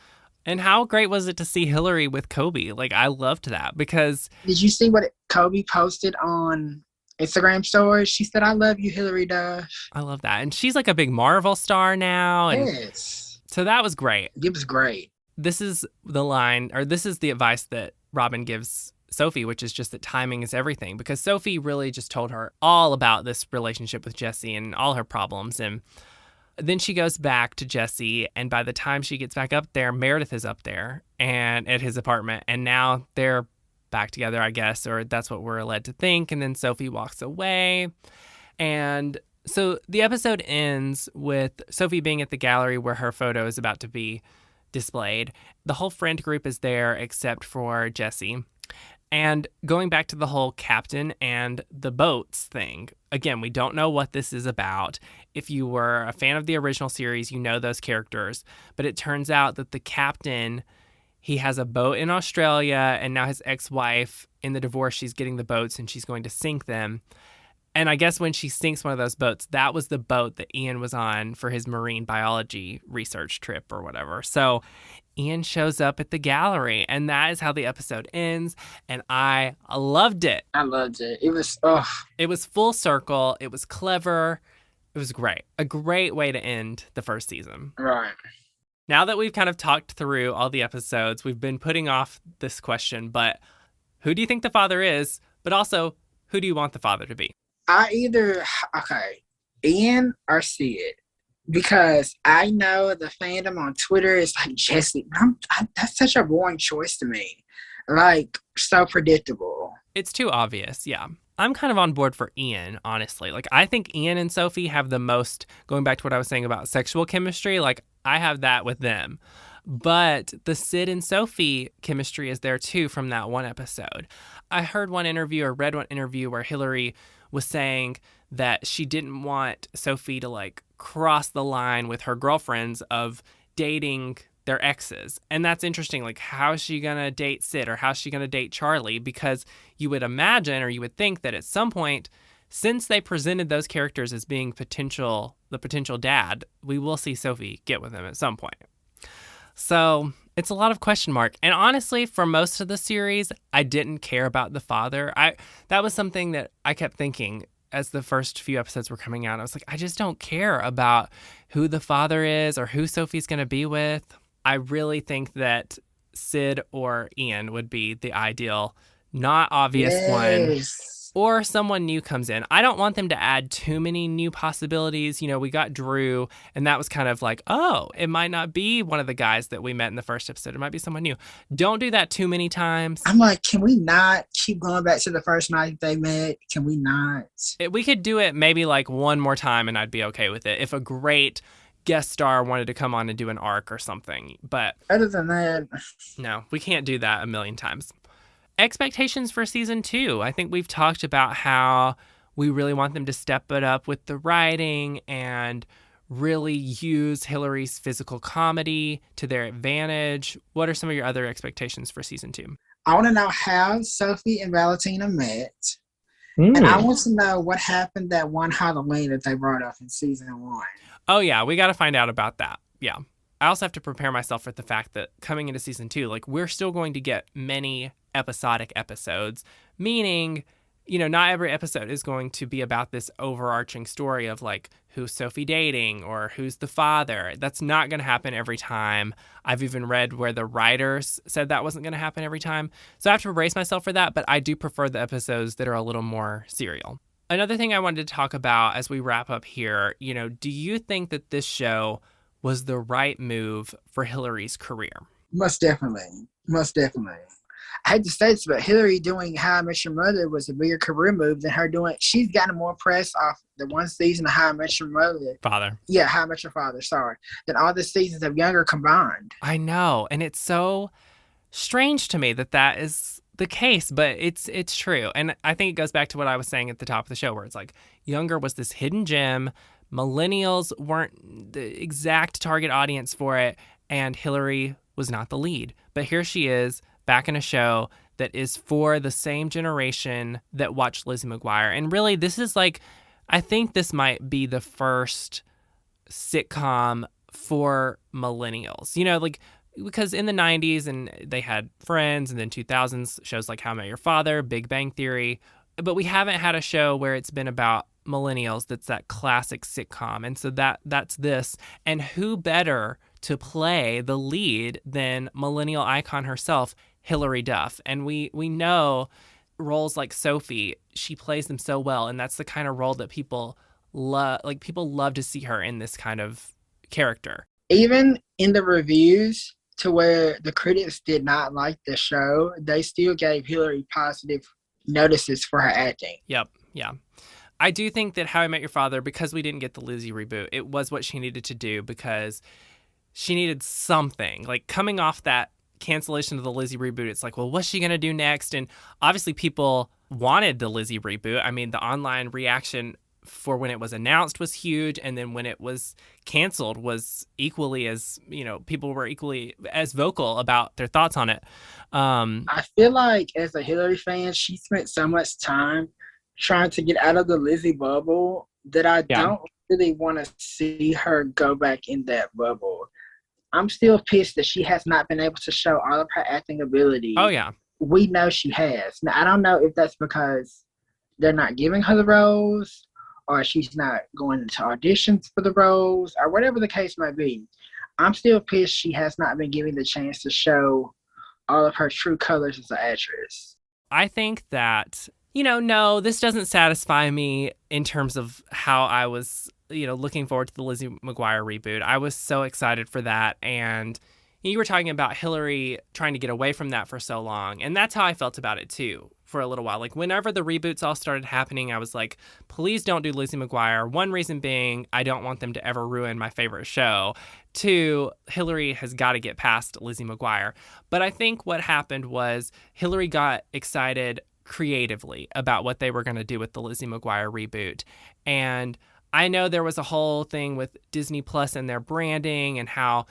And how great was it to see Hilary with Kobe? Like, I loved that, because... Did you see what Kobe posted on Instagram stories? She said, "I love you, Hilary Duff." I love that. And she's like a big Marvel star now. And yes. So that was great. It was great. This is the line, or this is the advice that Robin gives Sophie, which is just that timing is everything, because Sophie really just told her all about this relationship with Jesse and all her problems. And then she goes back to Jesse, and by the time she gets back up there, Meredith is up there and at his apartment, and now they're back together, I guess, or that's what we're led to think. And then Sophie walks away. And so the episode ends with Sophie being at the gallery where her photo is about to be displayed. The whole friend group is there except for Jesse. And going back to the whole captain and the boats thing, again, we don't know what this is about. If you were a fan of the original series, you know those characters. But it turns out that the captain, he has a boat in Australia, and now his ex-wife, in the divorce, she's getting the boats and she's going to sink them. And I guess when she sinks one of those boats, that was the boat that Ian was on for his marine biology research trip or whatever. So Ian shows up at the gallery, and that is how the episode ends. And I loved it. I loved it. It was full circle. It was clever. It was great. A great way to end the first season. Right. Now that we've kind of talked through all the episodes, we've been putting off this question, but who do you think the father is? But also, who do you want the father to be? Ian or Sid, because I know the fandom on Twitter is like, Jesse. That's such a boring choice to me. Like, so predictable. It's too obvious, yeah. I'm kind of on board for Ian, honestly. Like, I think Ian and Sophie have the most, going back to what I was saying about sexual chemistry, like, I have that with them. But the Sid and Sophie chemistry is there too from that one episode. I heard one interview or read one interview where Hilary was saying that she didn't want Sophie to like cross the line with her girlfriends of dating their exes. And that's interesting. Like, how is she going to date Sid, or how's she going to date Charlie? Because you would imagine, or you would think that at some point, since they presented those characters as being the potential dad, we will see Sophie get with him at some point. So it's a lot of question mark. And honestly, for most of the series, I didn't care about the father. That was something that I kept thinking as the first few episodes were coming out. I was like, I just don't care about who the father is or who Sophie's going to be with. I really think that Sid or Ian would be the ideal, not obvious one. Or someone new comes in. I don't want them to add too many new possibilities. You know, we got Drew, and that was kind of like, oh, it might not be one of the guys that we met in the first episode. It might be someone new. Don't do that too many times. I'm like, can we not keep going back to the first night they met? Can we not? We could do it maybe like one more time, and I'd be okay with it. If a great guest star wanted to come on and do an arc or something. But other than that, no, we can't do that a million times. Expectations for season 2. I think we've talked about how we really want them to step it up with the writing and really use Hilary's physical comedy to their advantage. What are some of your other expectations for season 2? I want to know how Sophie and Valentina met. And I want to know what happened that one Halloween that they brought up in season 1. Oh, yeah. We got to find out about that. Yeah. I also have to prepare myself for the fact that coming into season 2, like, we're still going to get many episodic episodes, meaning, not every episode is going to be about this overarching story of, like, who's Sophie dating or who's the father. That's not going to happen every time. I've even read where the writers said that wasn't going to happen every time. So I have to brace myself for that, but I do prefer the episodes that are a little more serial. Another thing I wanted to talk about as we wrap up here, do you think that this show was the right move for Hilary's career? Most definitely. Most definitely. I hate to say this, but Hilary doing How I Met Your Mother was a bigger career move than her doing. She's gotten more press off the one season of How I Met Your Mother. Father. Yeah, How I Met Your Father, sorry. Than all the seasons of Younger combined. I know. And it's so strange to me that is the case, but it's true. And I think it goes back to what I was saying at the top of the show, where it's like Younger was this hidden gem. Millennials weren't the exact target audience for it, and Hilary was not the lead. But here she is, back in a show that is for the same generation that watched Lizzie McGuire. And really, this is I think this might be the first sitcom for millennials. Because in the 90s, and they had Friends, and then 2000s, shows like How I Met Your Father, Big Bang Theory. But we haven't had a show where it's been about millennials that's that classic sitcom. And so that's this. And who better to play the lead than millennial icon herself, Hilary Duff. And we know roles like Sophie, she plays them so well. And that's the kind of role that people love. Like, people love to see her in this kind of character. Even in the reviews, to where the critics did not like the show, they still gave Hilary positive notices for her acting. Yep. Yeah. I do think that How I Met Your Father, because we didn't get the Lizzie reboot, it was what she needed to do, because she needed something. Like, coming off that cancellation of the Lizzie reboot, it's like, well, what's she going to do next? And obviously people wanted the Lizzie reboot. I mean, the online reaction for when it was announced was huge, and then when it was canceled was equally as, people were equally as vocal about their thoughts on it. I feel like as a Hilary fan, she spent so much time trying to get out of the Lizzie bubble that I don't really want to see her go back in that bubble. I'm still pissed that she has not been able to show all of her acting ability. Oh, yeah. We know she has. Now, I don't know if that's because they're not giving her the roles, or she's not going into auditions for the roles, or whatever the case might be. I'm still pissed she has not been given the chance to show all of her true colors as an actress. I think that, no, this doesn't satisfy me in terms of how I was, looking forward to the Lizzie McGuire reboot. I was so excited for that. And you were talking about Hilary trying to get away from that for so long. And that's how I felt about it, too, for a little while. Like, whenever the reboots all started happening, I was like, please don't do Lizzie McGuire. One reason being, I don't want them to ever ruin my favorite show. Two, Hilary has got to get past Lizzie McGuire. But I think what happened was Hilary got excited creatively about what they were going to do with the Lizzie McGuire reboot. And I know there was a whole thing with Disney Plus and their branding, and how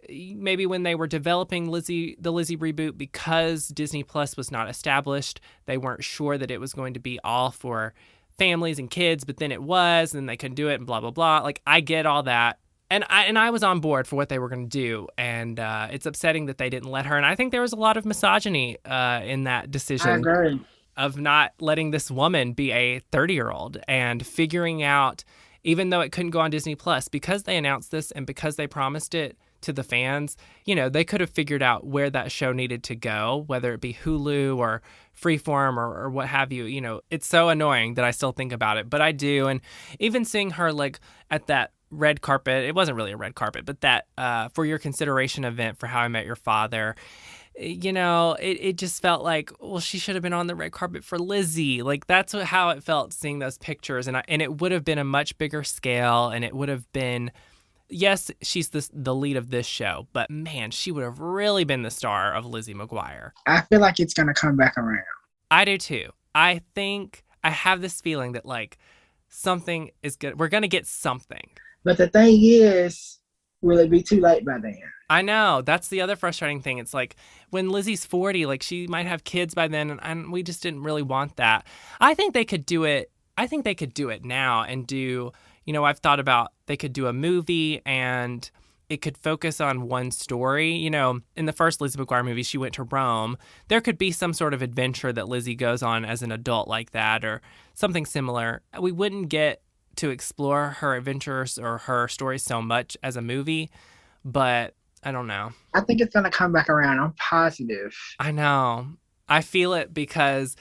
maybe when they were developing the Lizzie reboot, because Disney Plus was not established, they weren't sure that it was going to be all for families and kids, but then it was, and they couldn't do it, and blah, blah, blah. Like, I get all that. And I was on board for what they were going to do, and it's upsetting that they didn't let her. And I think there was a lot of misogyny in that decision. I agree. Of not letting this woman be a 30-year-old and figuring out, even though it couldn't go on Disney Plus, because they announced this and because they promised it to the fans, they could have figured out where that show needed to go, whether it be Hulu or Freeform or what have you. It's so annoying that I still think about it, but I do. And even seeing her like at that red carpet, it wasn't really a red carpet, but that For Your Consideration event for How I Met Your Father, it just felt like, well, she should have been on the red carpet for Lizzie. Like, that's how it felt seeing those pictures. And it would have been a much bigger scale, and it would have been, yes, she's the lead of this show, but man, she would have really been the star of Lizzie McGuire. I feel like it's going to come back around. I do too. I think I have this feeling that like something is good. We're going to get something. But the thing is, will it be too late by then? I know. That's the other frustrating thing. It's like when Lizzie's 40, like she might have kids by then, and we just didn't really want that. I think they could do it. I think they could do it now and do, I've thought about they could do a movie and it could focus on one story. You know, in the first Lizzie McGuire movie, she went to Rome. There could be some sort of adventure that Lizzie goes on as an adult like that, or something similar. We wouldn't get to explore her adventures or her stories so much as a movie, but I don't know. I think it's gonna come back around. I'm positive. I know. I feel it because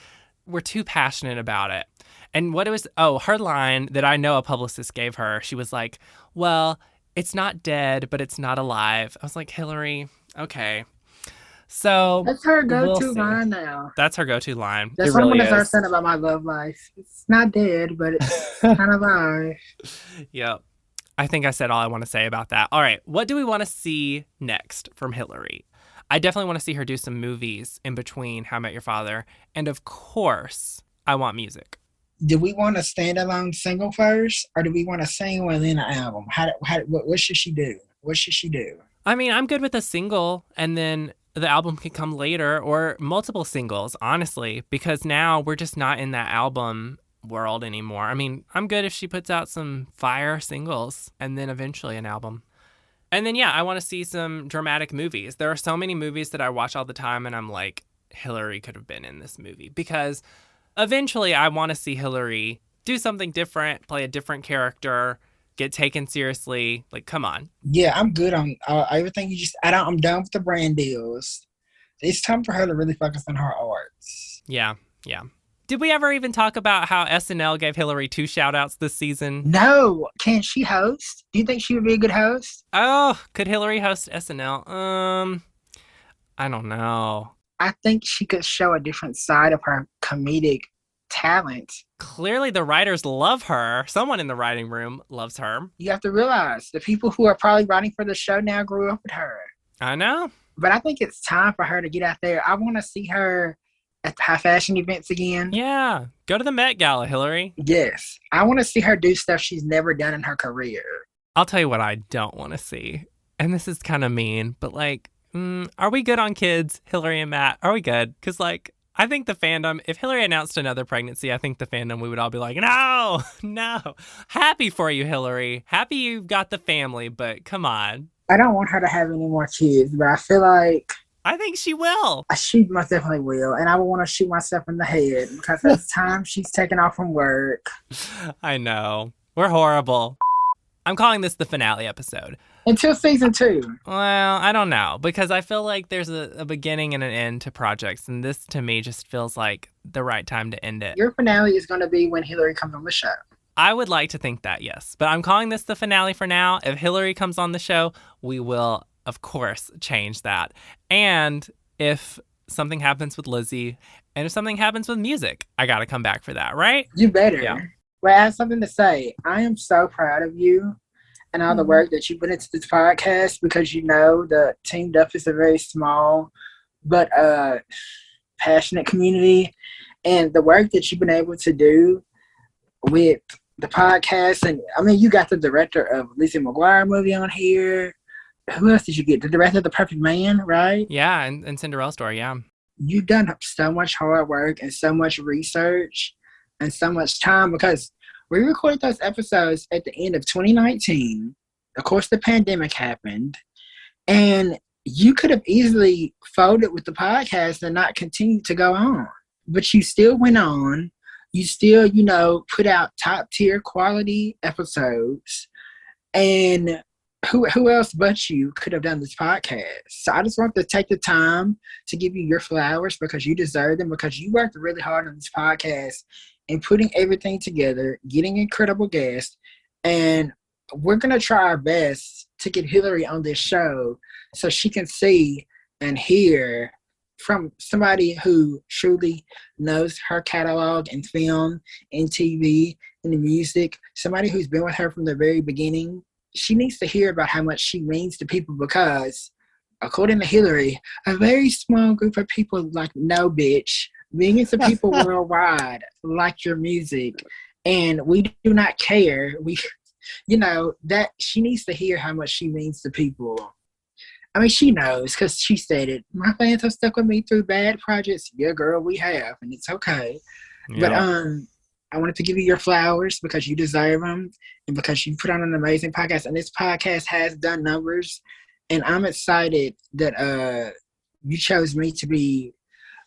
we're too passionate about it. And what it was, her line that I know a publicist gave her, she was like, well, it's not dead, but it's not alive. I was like, Hilary, okay. So That's her we'll go-to see. line now. That's her go-to line. That's it what really I'm gonna start is. saying about my love life. It's not dead, but it's kind of alive. Yep. I think I said all I want to say about that. All right. What do we want to see next from Hilary? I definitely want to see her do some movies in between How I Met Your Father. And of course, I want music. Do we want a standalone single first, or do we want a single and then an album? What should she do? What should she do? I mean, I'm good with a single, and then the album can come later, or multiple singles, honestly, because now we're just not in that album world anymore. I mean, I'm good if she puts out some fire singles and then eventually an album. And then, yeah, I want to see some dramatic movies. There are so many movies that I watch all the time, and I'm like, Hilary could have been in this movie, because eventually I want to see Hilary do something different, play a different character, get taken seriously. Like, come on. Yeah, I'm good on everything you just. I'm done with the brand deals. It's time for her to really focus on her arts. Yeah. Did we ever even talk about how SNL gave Hilary 2 shout-outs this season? No. Can she host? Do you think she would be a good host? Oh, could Hilary host SNL? I don't know. I think she could show a different side of her comedic talent. Clearly the writers love her. Someone in the writing room loves her. You have to realize the people who are probably writing for the show now grew up with her. I know. But I think it's time for her to get out there. I want to see her at high fashion events again. Yeah. Go to the Met Gala, Hilary. Yes. I want to see her do stuff she's never done in her career. I'll tell you what I don't want to see. And this is kind of mean, but like, are we good on kids, Hilary and Matt? Are we good? Because, like, I think the fandom, if Hilary announced another pregnancy, I think the fandom, we would all be like, no. Happy for you, Hilary. Happy you've got the family, but come on. I don't want her to have any more kids, but I feel like I think she will. She most definitely will. And I would want to shoot myself in the head because it's time she's taking off from work. I know. We're horrible. I'm calling this the finale episode. Until season 2. Well, I don't know, because I feel like there's a beginning and an end to projects, and this to me just feels like the right time to end it. Your finale is going to be when Hilary comes on the show. I would like to think that, yes. But I'm calling this the finale for now. If Hilary comes on the show, we will, of course, change that. And if something happens with Lizzie, and if something happens with music, I got to come back for that, right? You better. Yeah. Well, I have something to say. I am so proud of you and all the work that you put into this podcast, because you know the Team Duff is a very small but passionate community. And the work that you've been able to do with the podcast, and I mean, you got the director of Lizzie McGuire movie on here. Who else did you get? The director of The Perfect Man, right? Yeah, and Cinderella Story, yeah. You've done so much hard work and so much research and so much time, because we recorded those episodes at the end of 2019. Of course, the pandemic happened, and you could have easily folded with the podcast and not continued to go on, but you still went on. You still, put out top tier quality episodes, and who else but you could have done this podcast? So I just want to take the time to give you your flowers, because you deserve them, because you worked really hard on this podcast and putting everything together, getting incredible guests. And we're going to try our best to get Hilary on this show so she can see and hear from somebody who truly knows her catalog in film, in TV, in music, somebody who's been with her from the very beginning. She needs to hear about how much she means to people, because, according to Hilary, a very small group of people like no bitch, millions of people worldwide like your music, and we do not care. That she needs to hear how much she means to people. I mean, she knows, because she said it. My fans have stuck with me through bad projects. Yeah, girl, we have, and it's okay. Yeah. But I wanted to give you your flowers because you deserve them and because you put on an amazing podcast. And this podcast has done numbers. And I'm excited that you chose me to be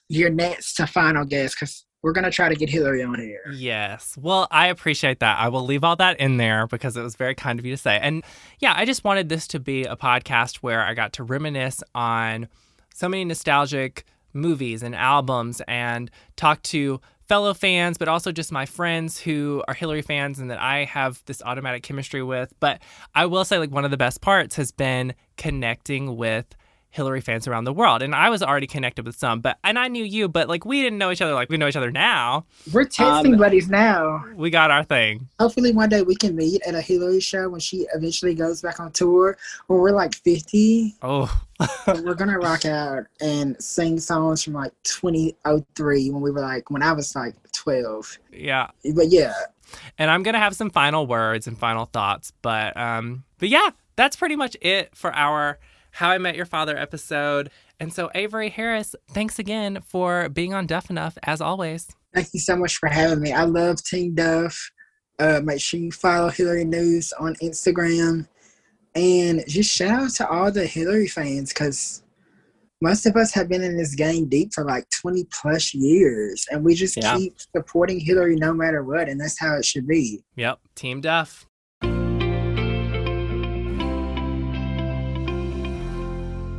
your next to final guest because we're going to try to get Hilary on here. Yes. Well, I appreciate that. I will leave all that in there because it was very kind of you to say. And yeah, I just wanted this to be a podcast where I got to reminisce on so many nostalgic movies and albums and talk to fellow fans, but also just my friends who are Hilary fans and that I have this automatic chemistry with. But I will say, like, one of the best parts has been connecting with Hilary fans around the world. And I was already connected with some, and I knew you, but like we didn't know each other like we know each other now. We're texting buddies now. We got our thing. Hopefully one day we can meet at a Hilary show when she eventually goes back on tour when we're like 50. Oh. We're going to rock out and sing songs from like 2003 when I was like 12. Yeah. But yeah. And I'm going to have some final words and final thoughts, but yeah, that's pretty much it for our How I Met Your Father episode. And so, Avery Harris, thanks again for being on Duff Enough, as always. Thank you so much for having me. I love Team Duff. Make sure you follow Hilary News on Instagram. And just shout out to all the Hilary fans because most of us have been in this game deep for like 20 plus years. And we just keep supporting Hilary no matter what. And that's how it should be. Yep. Team Duff.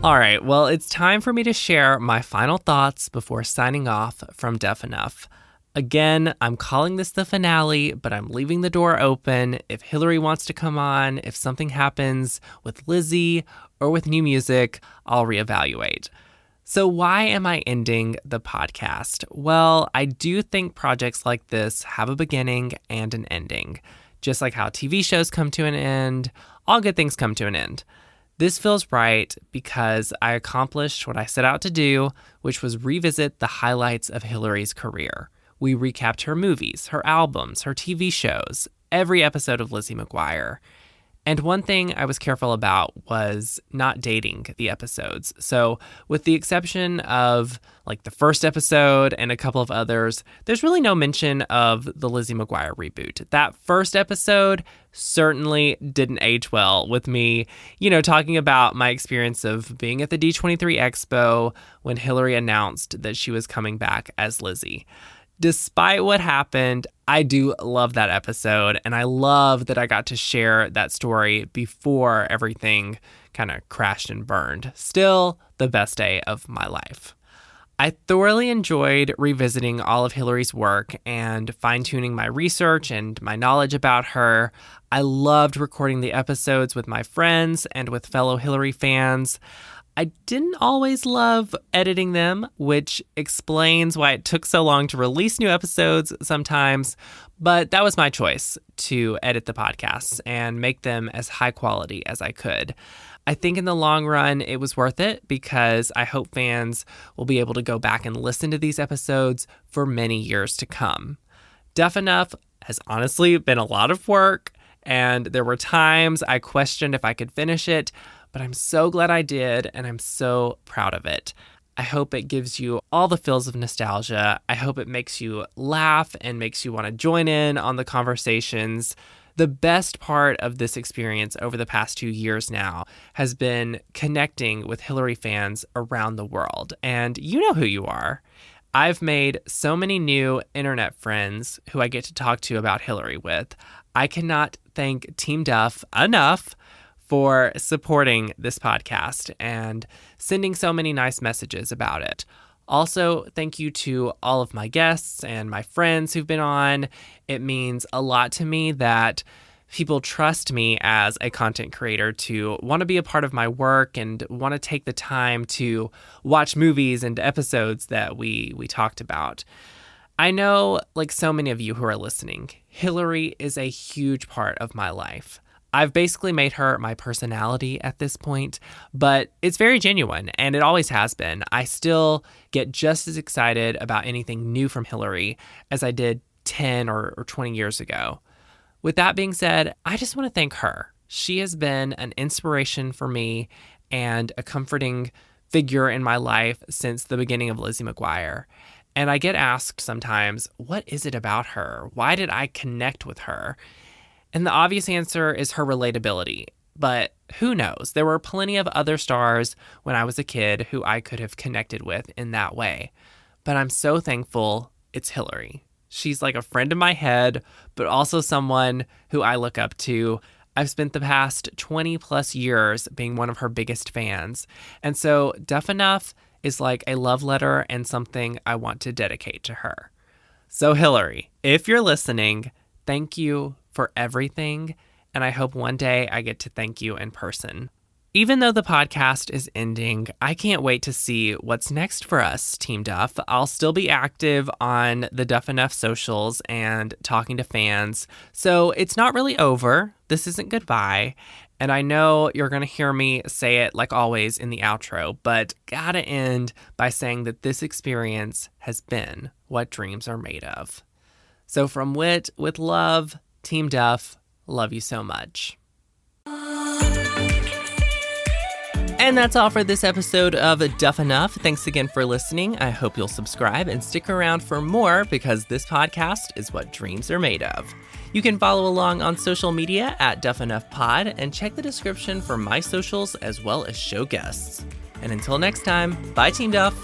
All right, well, it's time for me to share my final thoughts before signing off from Duff Enough. Again, I'm calling this the finale, but I'm leaving the door open. If Hilary wants to come on, if something happens with Lizzie or with new music, I'll reevaluate. So why am I ending the podcast? Well, I do think projects like this have a beginning and an ending. Just like how TV shows come to an end, all good things come to an end. This feels right because I accomplished what I set out to do, which was revisit the highlights of Hilary's career. We recapped her movies, her albums, her TV shows, every episode of Lizzie McGuire. And one thing I was careful about was not dating the episodes. So with the exception of like the first episode and a couple of others, there's really no mention of the Lizzie McGuire reboot. That first episode certainly didn't age well with me, talking about my experience of being at the D23 Expo when Hilary announced that she was coming back as Lizzie. Despite what happened, I do love that episode, and I love that I got to share that story before everything kind of crashed and burned. Still the best day of my life. I thoroughly enjoyed revisiting all of Hilary's work and fine-tuning my research and my knowledge about her. I loved recording the episodes with my friends and with fellow Hilary fans. I didn't always love editing them, which explains why it took so long to release new episodes sometimes, but that was my choice to edit the podcasts and make them as high quality as I could. I think in the long run, it was worth it because I hope fans will be able to go back and listen to these episodes for many years to come. Duff Enough has honestly been a lot of work, and there were times I questioned if I could finish it, but I'm so glad I did, and I'm so proud of it. I hope it gives you all the feels of nostalgia. I hope it makes you laugh and makes you want to join in on the conversations. The best part of this experience over the past 2 years now has been connecting with Hilary fans around the world, and you know who you are. I've made so many new internet friends who I get to talk to about Hilary with. I cannot thank Team Duff enough for supporting this podcast and sending so many nice messages about it. Also, thank you to all of my guests and my friends who've been on. It means a lot to me that people trust me as a content creator to want to be a part of my work and want to take the time to watch movies and episodes that we talked about. I know, like so many of you who are listening, Hilary is a huge part of my life. I've basically made her my personality at this point, but it's very genuine, and it always has been. I still get just as excited about anything new from Hilary as I did 10 or 20 years ago. With that being said, I just want to thank her. She has been an inspiration for me and a comforting figure in my life since the beginning of Lizzie McGuire. And I get asked sometimes, what is it about her? Why did I connect with her? And the obvious answer is her relatability. But who knows? There were plenty of other stars when I was a kid who I could have connected with in that way. But I'm so thankful it's Hilary. She's like a friend in my head, but also someone who I look up to. I've spent the past 20 plus years being one of her biggest fans. And so Duff Enough is like a love letter and something I want to dedicate to her. So Hilary, if you're listening, thank you for everything. And I hope one day I get to thank you in person. Even though the podcast is ending, I can't wait to see what's next for us, Team Duff. I'll still be active on the Duff Enough socials and talking to fans. So it's not really over. This isn't goodbye. And I know you're going to hear me say it like always in the outro, but gotta end by saying that this experience has been what dreams are made of. So from Whitt, with love, Team Duff, love you so much. And that's all for this episode of Duff Enough. Thanks again for listening. I hope you'll subscribe and stick around for more because this podcast is what dreams are made of. You can follow along on social media at Duff Enough Pod and check the description for my socials as well as show guests. And until next time, bye Team Duff.